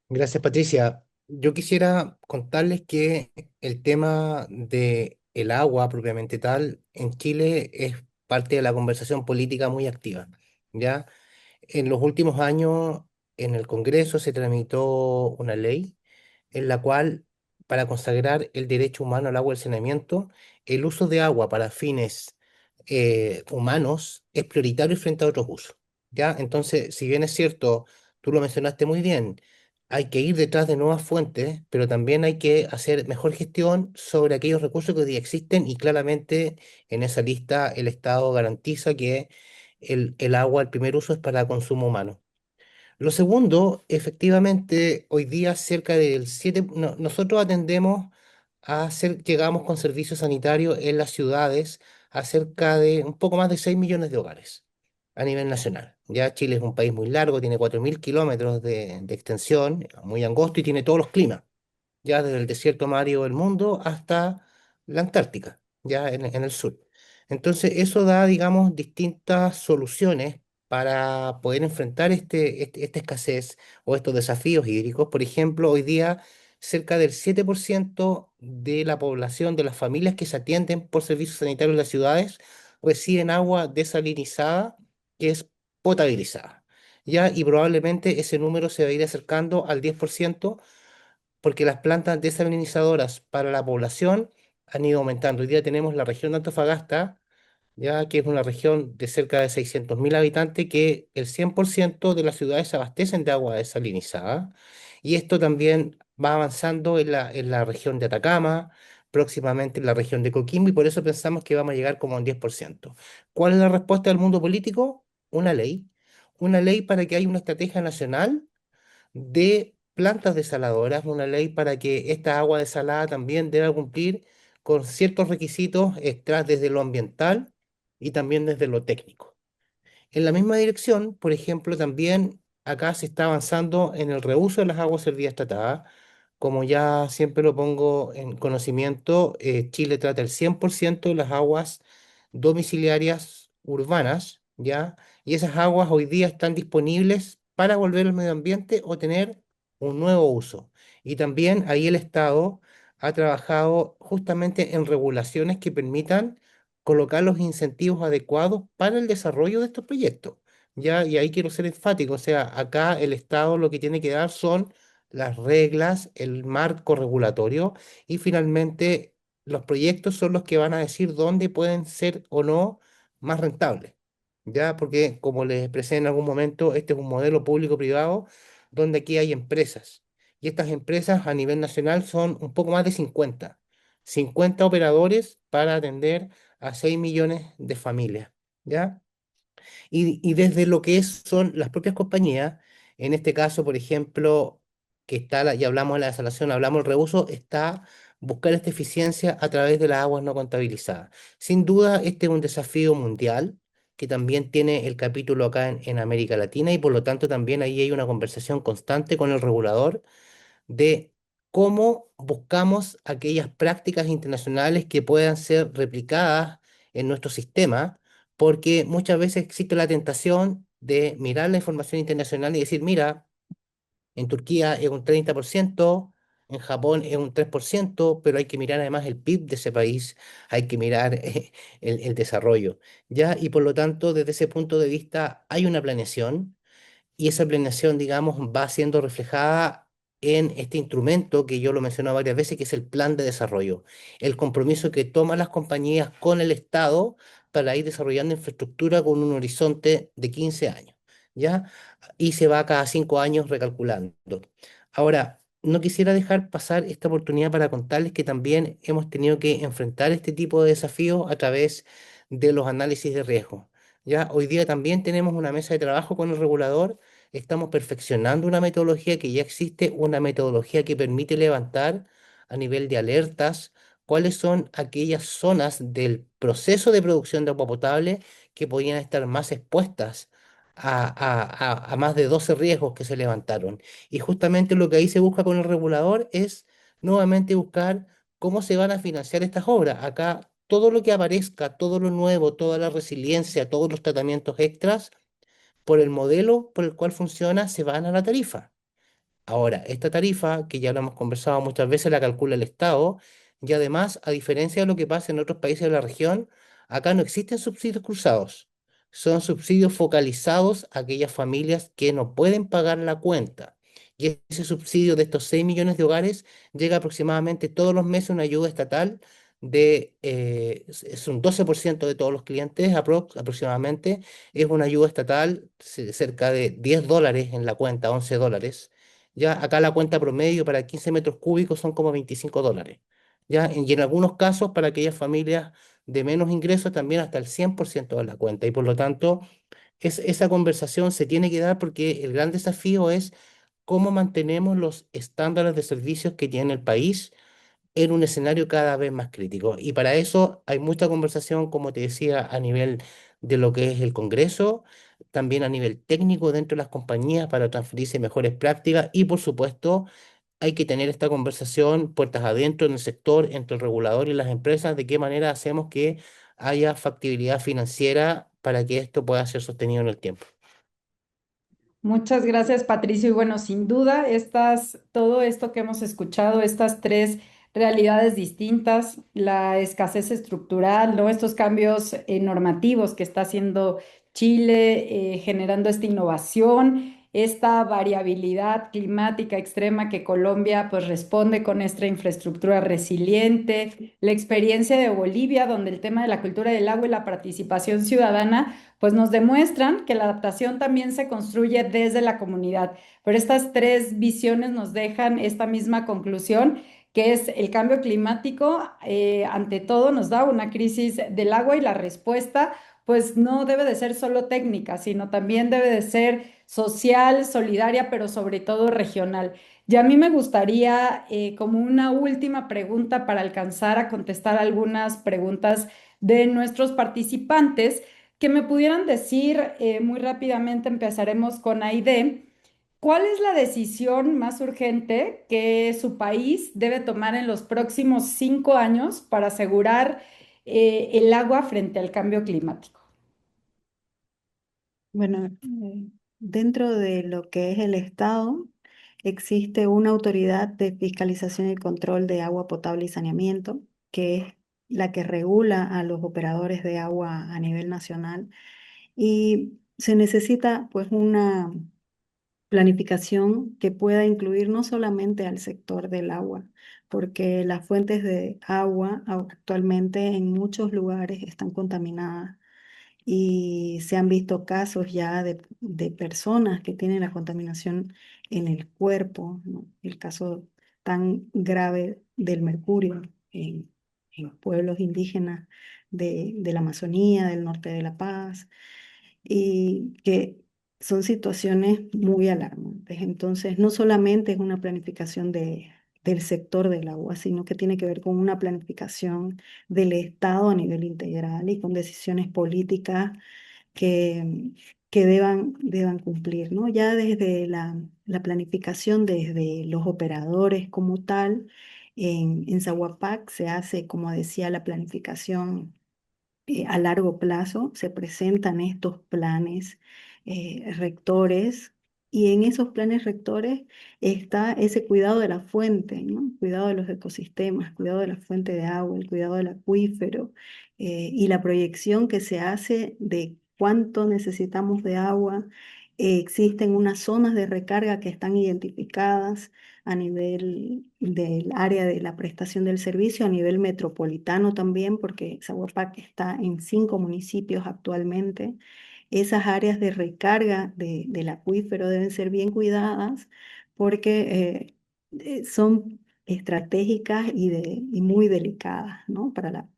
Gracias, Patricia. Yo quisiera contarles que el tema de el agua propiamente tal en Chile es parte de la conversación política muy activa, ¿ya? En los últimos años en el Congreso se tramitó una ley en la cual, para consagrar el derecho humano al agua y al saneamiento, el uso de agua para fines humanos es prioritario frente a otros usos. ¿Ya? Entonces, si bien es cierto, tú lo mencionaste muy bien, hay que ir detrás de nuevas fuentes, pero también hay que hacer mejor gestión sobre aquellos recursos que hoy día existen y claramente en esa lista el Estado garantiza que el agua, el primer uso es para consumo humano. Lo segundo, efectivamente, hoy día cerca del 7, nosotros atendemos llegamos con servicios sanitarios en las ciudades a cerca de un poco más de 6 millones de hogares a nivel nacional. Ya Chile es un país muy largo, tiene 4.000 kilómetros de extensión, muy angosto y tiene todos los climas ya desde el desierto más árido del mundo hasta la Antártica, ya en el sur. Entonces, eso da, digamos, distintas soluciones para poder enfrentar esta escasez o estos desafíos hídricos. Por ejemplo, hoy día cerca del 7% de la población, de las familias que se atienden por servicios sanitarios en las ciudades, reciben agua desalinizada que es potabilizada. Ya, y probablemente ese número se va a ir acercando al 10% porque las plantas desalinizadoras para la población han ido aumentando. Hoy día tenemos la región de Antofagasta, ya que es una región de cerca de 600.000 habitantes, que el 100% de las ciudades se abastecen de agua desalinizada. Y esto también va avanzando en la región de Atacama, próximamente en la región de Coquimbo, y por eso pensamos que vamos a llegar como a un 10%. ¿Cuál es la respuesta del mundo político? Una ley para que haya una estrategia nacional de plantas desaladoras, una ley para que esta agua desalada también deba cumplir con ciertos requisitos extras desde lo ambiental y también desde lo técnico. En la misma dirección, por ejemplo, también acá se está avanzando en el reuso de las aguas servidas tratadas. Como ya siempre lo pongo en conocimiento, Chile trata el 100% de las aguas domiciliarias urbanas, ¿ya? Y esas aguas hoy día están disponibles para volver al medio ambiente o tener un nuevo uso. Y también ahí el Estado ha trabajado justamente en regulaciones que permitan colocar los incentivos adecuados para el desarrollo de estos proyectos. ¿Ya? Y ahí quiero ser enfático, o sea, acá el Estado lo que tiene que dar son las reglas, el marco regulatorio y finalmente los proyectos son los que van a decir dónde pueden ser o no más rentables. ¿Ya? Porque como les expresé en algún momento, este es un modelo público-privado donde aquí hay empresas. Y estas empresas a nivel nacional son un poco más de 50 operadores para atender a 6 millones de familias. ¿Ya? Y desde lo que son las propias compañías, en este caso, por ejemplo, que está, ya hablamos de la desalación, hablamos del reuso, está buscar esta eficiencia a través de las aguas no contabilizadas. Sin duda, este es un desafío mundial que también tiene el capítulo acá en América Latina y por lo tanto también ahí hay una conversación constante con el regulador de cómo buscamos aquellas prácticas internacionales que puedan ser replicadas en nuestro sistema, porque muchas veces existe la tentación de mirar la información internacional y decir, mira, en Turquía es un 30%, en Japón es un 3%, pero hay que mirar además el PIB de ese país, hay que mirar el desarrollo, ¿ya? Y por lo tanto, desde ese punto de vista, hay una planeación y esa planeación, digamos, va siendo reflejada en este instrumento que yo lo he mencionado varias veces, que es el plan de desarrollo, el compromiso que toman las compañías con el Estado para ir desarrollando infraestructura con un horizonte de 15 años, ¿ya? Y se va cada 5 años recalculando. Ahora, no quisiera dejar pasar esta oportunidad para contarles que también hemos tenido que enfrentar este tipo de desafíos a través de los análisis de riesgo. Ya hoy día también tenemos una mesa de trabajo con el regulador. Estamos perfeccionando una metodología que ya existe, una metodología que permite levantar a nivel de alertas cuáles son aquellas zonas del proceso de producción de agua potable que podrían estar más expuestas a más de 12 riesgos que se levantaron. Y justamente lo que ahí se busca con el regulador es nuevamente buscar cómo se van a financiar estas obras. Acá todo lo que aparezca, todo lo nuevo, toda la resiliencia, todos los tratamientos extras, por el modelo por el cual funciona, se van a la tarifa. Ahora, esta tarifa, que ya lo hemos conversado muchas veces, la calcula el Estado y además, a diferencia de lo que pasa en otros países de la región, acá no existen subsidios cruzados. Son subsidios focalizados a aquellas familias que no pueden pagar la cuenta. Y ese subsidio de estos 6 millones de hogares llega aproximadamente todos los meses una ayuda estatal es un 12% de todos los clientes aproximadamente, es una ayuda estatal, cerca de $10 en la cuenta, $11. Ya acá la cuenta promedio para 15 metros cúbicos son como $25. Ya, y en algunos casos, para aquellas familias de menos ingresos, también hasta el 100% de la cuenta. Y por lo tanto, esa conversación se tiene que dar porque el gran desafío es cómo mantenemos los estándares de servicios que tiene el país en un escenario cada vez más crítico. Y para eso hay mucha conversación, como te decía, a nivel de lo que es el Congreso, también a nivel técnico dentro de las compañías para transferirse mejores prácticas y, por supuesto, hay que tener esta conversación puertas adentro en el sector, entre el regulador y las empresas, de qué manera hacemos que haya factibilidad financiera para que esto pueda ser sostenido en el tiempo. Muchas gracias, Patricio. Y bueno, sin duda, todo esto que hemos escuchado, estas tres realidades distintas, la escasez estructural, ¿no? Estos cambios normativos que está haciendo Chile, generando esta innovación, esta variabilidad climática extrema que Colombia pues responde con esta infraestructura resiliente, la experiencia de Bolivia, donde el tema de la cultura del agua y la participación ciudadana pues nos demuestran que la adaptación también se construye desde la comunidad. Pero estas tres visiones nos dejan esta misma conclusión, que es el cambio climático, ante todo nos da una crisis del agua y la respuesta pues no debe de ser solo técnica, sino también debe de ser social, solidaria, pero sobre todo regional. Y a mí me gustaría, como una última pregunta para alcanzar a contestar algunas preguntas de nuestros participantes, que me pudieran decir muy rápidamente, empezaremos con Aide, ¿cuál es la decisión más urgente que su país debe tomar en los próximos 5 años para asegurar el agua frente al cambio climático? Bueno, dentro de lo que es el Estado, existe una autoridad de fiscalización y control de agua potable y saneamiento, que es la que regula a los operadores de agua a nivel nacional. Y se necesita pues una planificación que pueda incluir no solamente al sector del agua, porque las fuentes de agua actualmente en muchos lugares están contaminadas y se han visto casos ya de personas que tienen la contaminación en el cuerpo, ¿no? El caso tan grave del mercurio en pueblos indígenas de la Amazonía, del norte de La Paz, y que son situaciones muy alarmantes. Entonces, no solamente es una planificación del sector del agua, sino que tiene que ver con una planificación del Estado a nivel integral y con decisiones políticas que, que deban cumplir, ¿no? Ya desde la planificación, desde los operadores como tal, en Zahuapac se hace, como decía, la planificación a largo plazo, se presentan estos planes rectores, y en esos planes rectores está ese cuidado de la fuente, ¿no? Cuidado de los ecosistemas, cuidado de la fuente de agua, el cuidado del acuífero, y la proyección que se hace de cuánto necesitamos de agua. Existen unas zonas de recarga que están identificadas a nivel del área de la prestación del servicio, a nivel metropolitano también, porque Zahuapac está en 5 municipios actualmente. Esas áreas de recarga del acuífero deben ser bien cuidadas porque son estratégicas y muy delicadas, ¿no? Para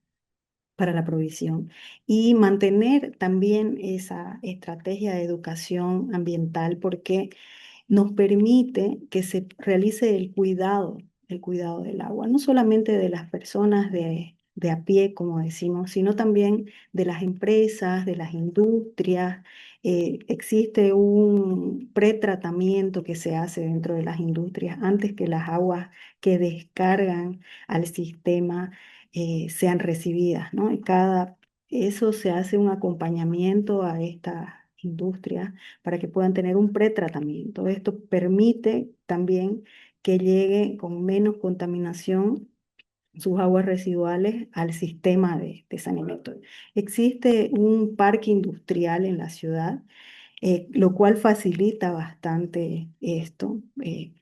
la provisión. Y mantener también esa estrategia de educación ambiental, porque nos permite que se realice el cuidado del agua, no solamente de las personas de a pie, como decimos, sino también de las empresas, de las industrias. Existe un pretratamiento que se hace dentro de las industrias antes que las aguas que descargan al sistema sean recibidas, ¿no? Eso se hace un acompañamiento a estas industrias para que puedan tener un pretratamiento. Esto permite también que llegue con menos contaminación sus aguas residuales al sistema de saneamiento. Existe un parque industrial en la ciudad, lo cual facilita bastante esto.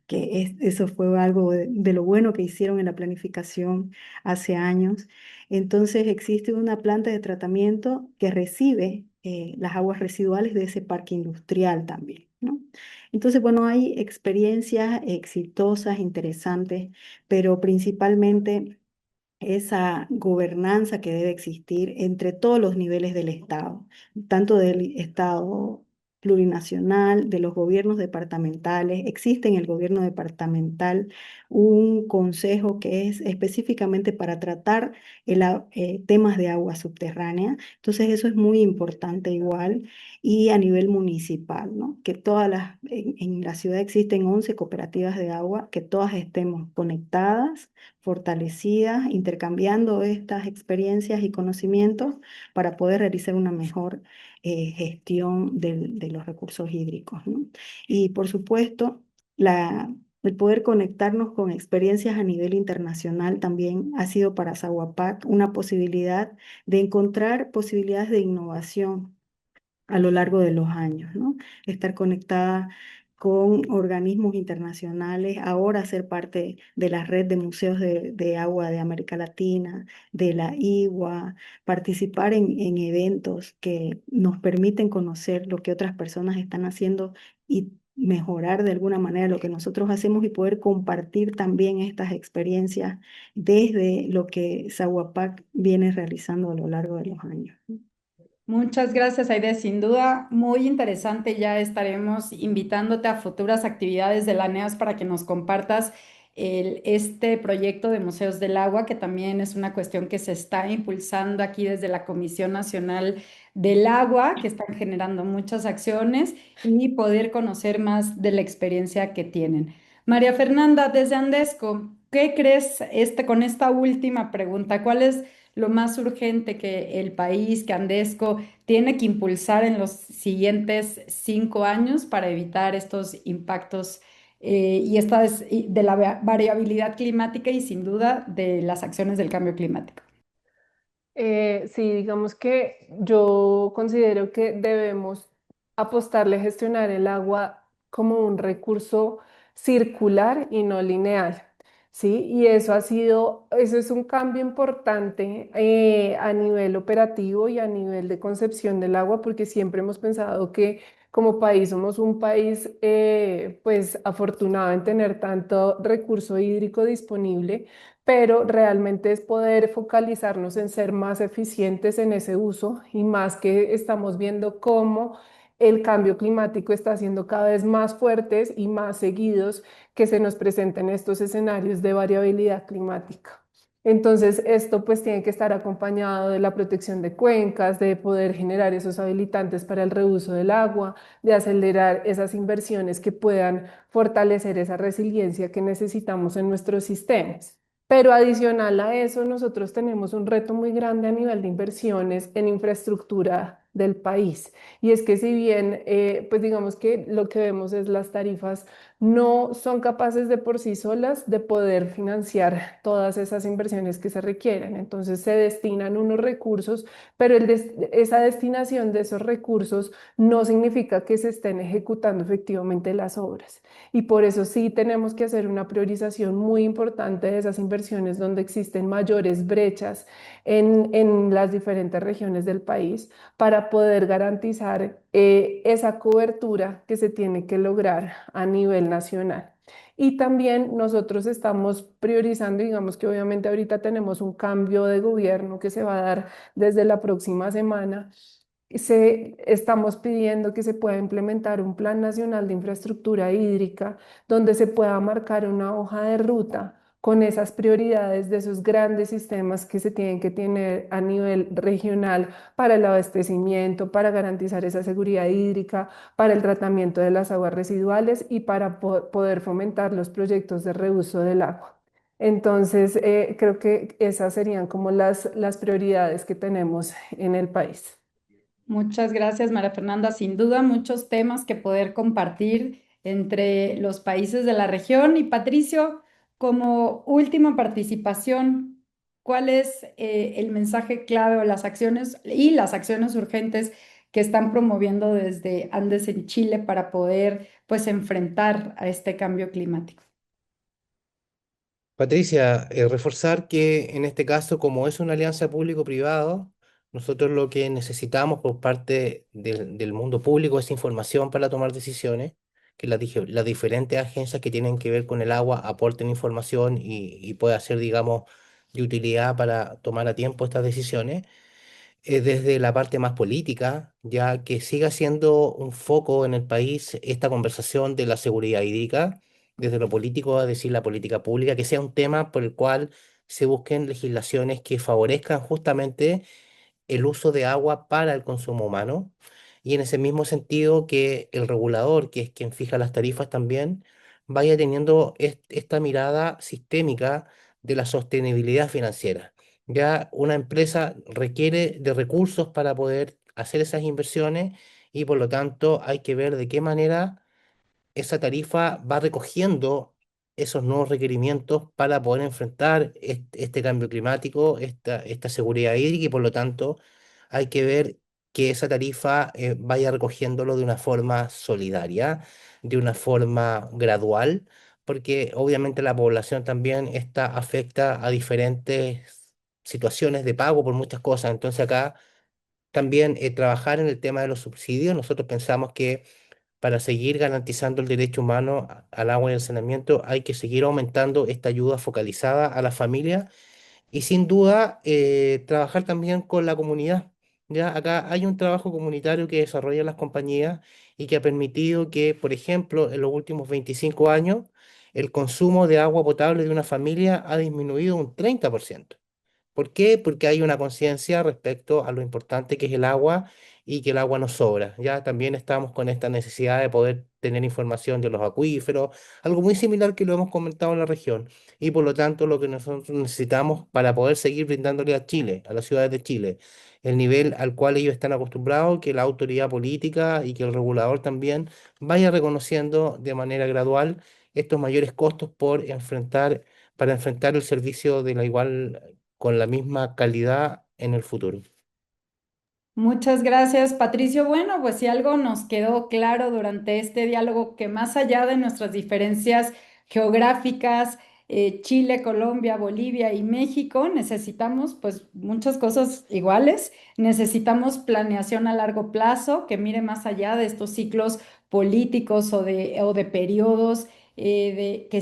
eso fue algo de lo bueno que hicieron en la planificación hace años. Entonces existe una planta de tratamiento que recibe las aguas residuales de ese parque industrial también, ¿no? Entonces, bueno, hay experiencias exitosas, interesantes, pero principalmente esa gobernanza que debe existir entre todos los niveles del Estado, tanto del Estado plurinacional, de los gobiernos departamentales. Existe en el gobierno departamental un consejo que es específicamente para tratar temas de agua subterránea. Entonces eso es muy importante igual. Y a nivel municipal, ¿no? Que en la ciudad existen 11 cooperativas de agua, que todas estemos conectadas, fortalecidas, intercambiando estas experiencias y conocimientos para poder realizar una mejor gestión de los recursos hídricos, ¿no? Y por supuesto, el poder conectarnos con experiencias a nivel internacional también ha sido para Saguapac una posibilidad de encontrar posibilidades de innovación a lo largo de los años, ¿no? Estar conectada con organismos internacionales, ahora ser parte de la red de museos de agua de América Latina, de la IWA, participar en eventos que nos permiten conocer lo que otras personas están haciendo y mejorar de alguna manera lo que nosotros hacemos y poder compartir también estas experiencias desde lo que Saguapac viene realizando a lo largo de los años. Muchas gracias, Aide. Sin duda, muy interesante. Ya estaremos invitándote a futuras actividades de la NEAS para que nos compartas este proyecto de Museos del Agua, que también es una cuestión que se está impulsando aquí desde la Comisión Nacional del Agua, que están generando muchas acciones y poder conocer más de la experiencia que tienen. María Fernanda, desde Andesco, ¿qué crees con esta última pregunta? ¿Cuál es lo más urgente que el país, que Andesco, tiene que impulsar en los siguientes 5 años para evitar estos impactos de la variabilidad climática y sin duda de las acciones del cambio climático? Sí, digamos que yo considero que debemos apostarle a gestionar el agua como un recurso circular y no lineal, ¿sí? Y eso es un cambio importante a nivel operativo y a nivel de concepción del agua, porque siempre hemos pensado que como país somos un país pues afortunado en tener tanto recurso hídrico disponible, pero realmente es poder focalizarnos en ser más eficientes en ese uso y más que estamos viendo cómo el cambio climático está haciendo cada vez más fuertes y más seguidos que se nos presenten estos escenarios de variabilidad climática. Entonces, esto pues tiene que estar acompañado de la protección de cuencas, de poder generar esos habilitantes para el reuso del agua, de acelerar esas inversiones que puedan fortalecer esa resiliencia que necesitamos en nuestros sistemas. Pero adicional a eso, nosotros tenemos un reto muy grande a nivel de inversiones en infraestructura del país. Y es que si bien, pues digamos que lo que vemos es las tarifas no son capaces de por sí solas de poder financiar todas esas inversiones que se requieren. Entonces se destinan unos recursos, pero esa destinación de esos recursos no significa que se estén ejecutando efectivamente las obras. Y por eso sí tenemos que hacer una priorización muy importante de esas inversiones donde existen mayores brechas en las diferentes regiones del país para poder garantizar esa cobertura que se tiene que lograr a nivel nacional. Y también nosotros estamos priorizando, digamos que obviamente ahorita tenemos un cambio de gobierno que se va a dar desde la próxima semana. Estamos pidiendo que se pueda implementar un Plan Nacional de Infraestructura Hídrica donde se pueda marcar una hoja de ruta con esas prioridades de esos grandes sistemas que se tienen que tener a nivel regional para el abastecimiento, para garantizar esa seguridad hídrica, para el tratamiento de las aguas residuales y para poder fomentar los proyectos de reuso del agua. Entonces, creo que esas serían como las prioridades que tenemos en el país. Muchas gracias, María Fernanda. Sin duda, muchos temas que poder compartir entre los países de la región. Y Patricio, como última participación, ¿cuál es el mensaje clave o las acciones urgentes que están promoviendo desde Andes en Chile para poder pues enfrentar a este cambio climático. Patricia, reforzar que en este caso, como es una alianza público-privado, nosotros lo que necesitamos por parte del mundo público es información para tomar decisiones, que las diferentes agencias que tienen que ver con el agua aporten información y pueda ser, digamos, de utilidad para tomar a tiempo estas decisiones desde la parte más política, ya que siga siendo un foco en el país esta conversación de la seguridad hídrica, desde lo político a decir la política pública, que sea un tema por el cual se busquen legislaciones que favorezcan justamente el uso de agua para el consumo humano. Y en ese mismo sentido que el regulador, que es quien fija las tarifas también, vaya teniendo esta mirada sistémica de la sostenibilidad financiera. Ya una empresa requiere de recursos para poder hacer esas inversiones y por lo tanto hay que ver de qué manera esa tarifa va recogiendo esos nuevos requerimientos para poder enfrentar este cambio climático, esta seguridad hídrica y por lo tanto hay que ver que esa tarifa vaya recogiéndolo de una forma solidaria, de una forma gradual, porque obviamente la población también está afecta a diferentes situaciones de pago por muchas cosas. Entonces acá también trabajar en el tema de los subsidios. Nosotros pensamos que para seguir garantizando el derecho humano al agua y al saneamiento, hay que seguir aumentando esta ayuda focalizada a la familia y sin duda trabajar también con la comunidad. Ya acá hay un trabajo comunitario que desarrollan las compañías y que ha permitido que, por ejemplo, en los últimos 25 años, el consumo de agua potable de una familia ha disminuido un 30%. ¿Por qué? Porque hay una conciencia respecto a lo importante que es el agua y que el agua no sobra. Ya también estamos con esta necesidad de poder tener información de los acuíferos, algo muy similar que lo hemos comentado en la región. Y por lo tanto, lo que nosotros necesitamos para poder seguir brindándole a Chile, a las ciudades de Chile, el nivel al cual ellos están acostumbrados, que la autoridad política y que el regulador también vaya reconociendo de manera gradual estos mayores costos para enfrentar el servicio de la igual con la misma calidad en el futuro. Muchas gracias, Patricio. Bueno, pues si algo nos quedó claro durante este diálogo, que más allá de nuestras diferencias geográficas, Chile, Colombia, Bolivia y México, necesitamos pues muchas cosas iguales. Necesitamos planeación a largo plazo que mire más allá de estos ciclos políticos o de periodos que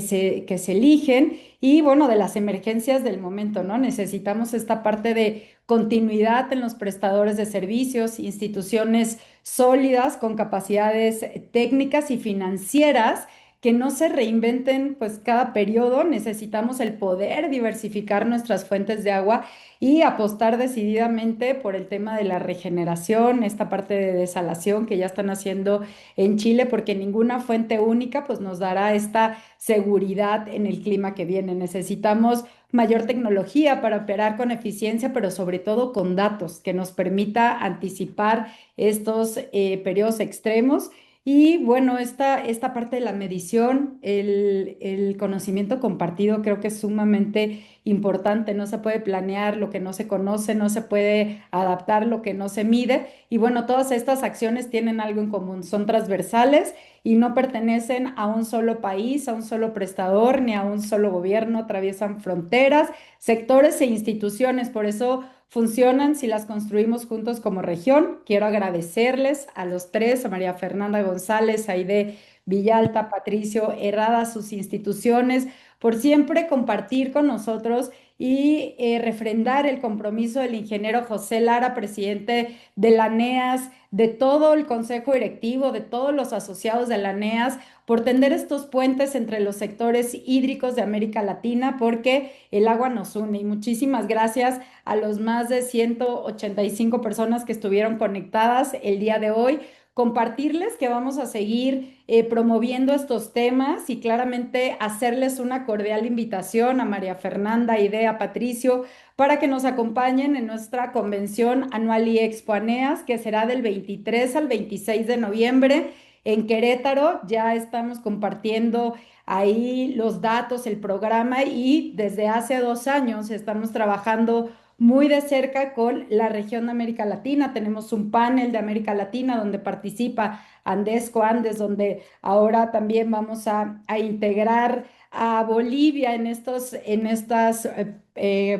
se eligen y bueno, de las emergencias del momento, ¿no? Necesitamos esta parte de continuidad en los prestadores de servicios, instituciones sólidas con capacidades técnicas y financieras que no se reinventen pues cada periodo. Necesitamos el poder diversificar nuestras fuentes de agua y apostar decididamente por el tema de la regeneración, esta parte de desalación que ya están haciendo en Chile, porque ninguna fuente única pues nos dará esta seguridad en el clima que viene. Necesitamos mayor tecnología para operar con eficiencia, pero sobre todo con datos que nos permita anticipar estos periodos extremos. Y bueno, esta parte de la medición, el conocimiento compartido creo que es sumamente importante. No se puede planear lo que no se conoce, no se puede adaptar lo que no se mide. Y bueno, todas estas acciones tienen algo en común, son transversales y no pertenecen a un solo país, a un solo prestador, ni a un solo gobierno, atraviesan fronteras, sectores e instituciones, por eso funcionan si las construimos juntos como región. Quiero agradecerles a los tres, a María Fernanda González, Aide Villalta, Patricio Herrada, sus instituciones, por siempre compartir con nosotros y refrendar el compromiso del ingeniero José Lara, presidente de la NEAS, de todo el consejo directivo, de todos los asociados de la NEAS, por tender estos puentes entre los sectores hídricos de América Latina, porque el agua nos une. Y muchísimas gracias a los más de 185 personas que estuvieron conectadas el día de hoy. Compartirles que vamos a seguir promoviendo estos temas y claramente hacerles una cordial invitación a María Fernanda, Idea, Patricio, para que nos acompañen en nuestra convención anual y Expo ANEAS, que será del 23 al 26 de noviembre en Querétaro. Ya estamos compartiendo ahí los datos, el programa y desde hace 2 años estamos trabajando muy de cerca con la región de América Latina. Tenemos un panel de América Latina donde participa Andesco Andes, donde ahora también vamos a integrar a Bolivia en estas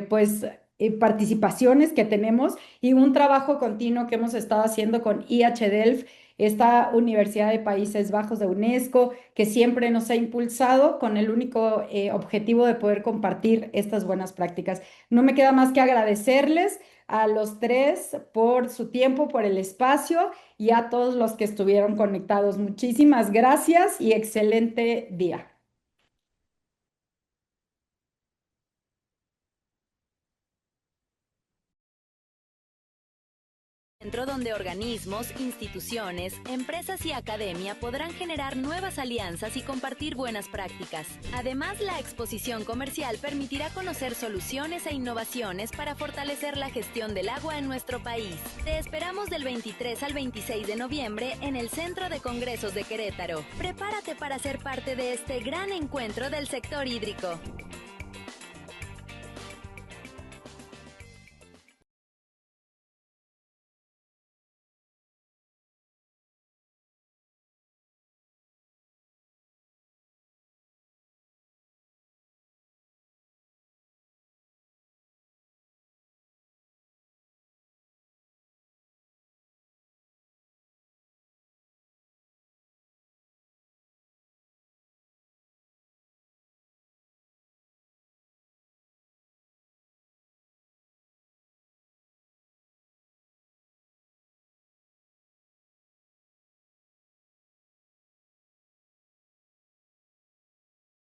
pues, participaciones que tenemos y un trabajo continuo que hemos estado haciendo con IH Delft, esta Universidad de Países Bajos de UNESCO, que siempre nos ha impulsado con el único objetivo de poder compartir estas buenas prácticas. No me queda más que agradecerles a los tres por su tiempo, por el espacio y a todos los que estuvieron conectados. Muchísimas gracias y excelente día. Centro donde organismos, instituciones, empresas y academia podrán generar nuevas alianzas y compartir buenas prácticas. Además, la exposición comercial permitirá conocer soluciones e innovaciones para fortalecer la gestión del agua en nuestro país. Te esperamos del 23 al 26 de noviembre en el Centro de Congresos de Querétaro. Prepárate para ser parte de este gran encuentro del sector hídrico.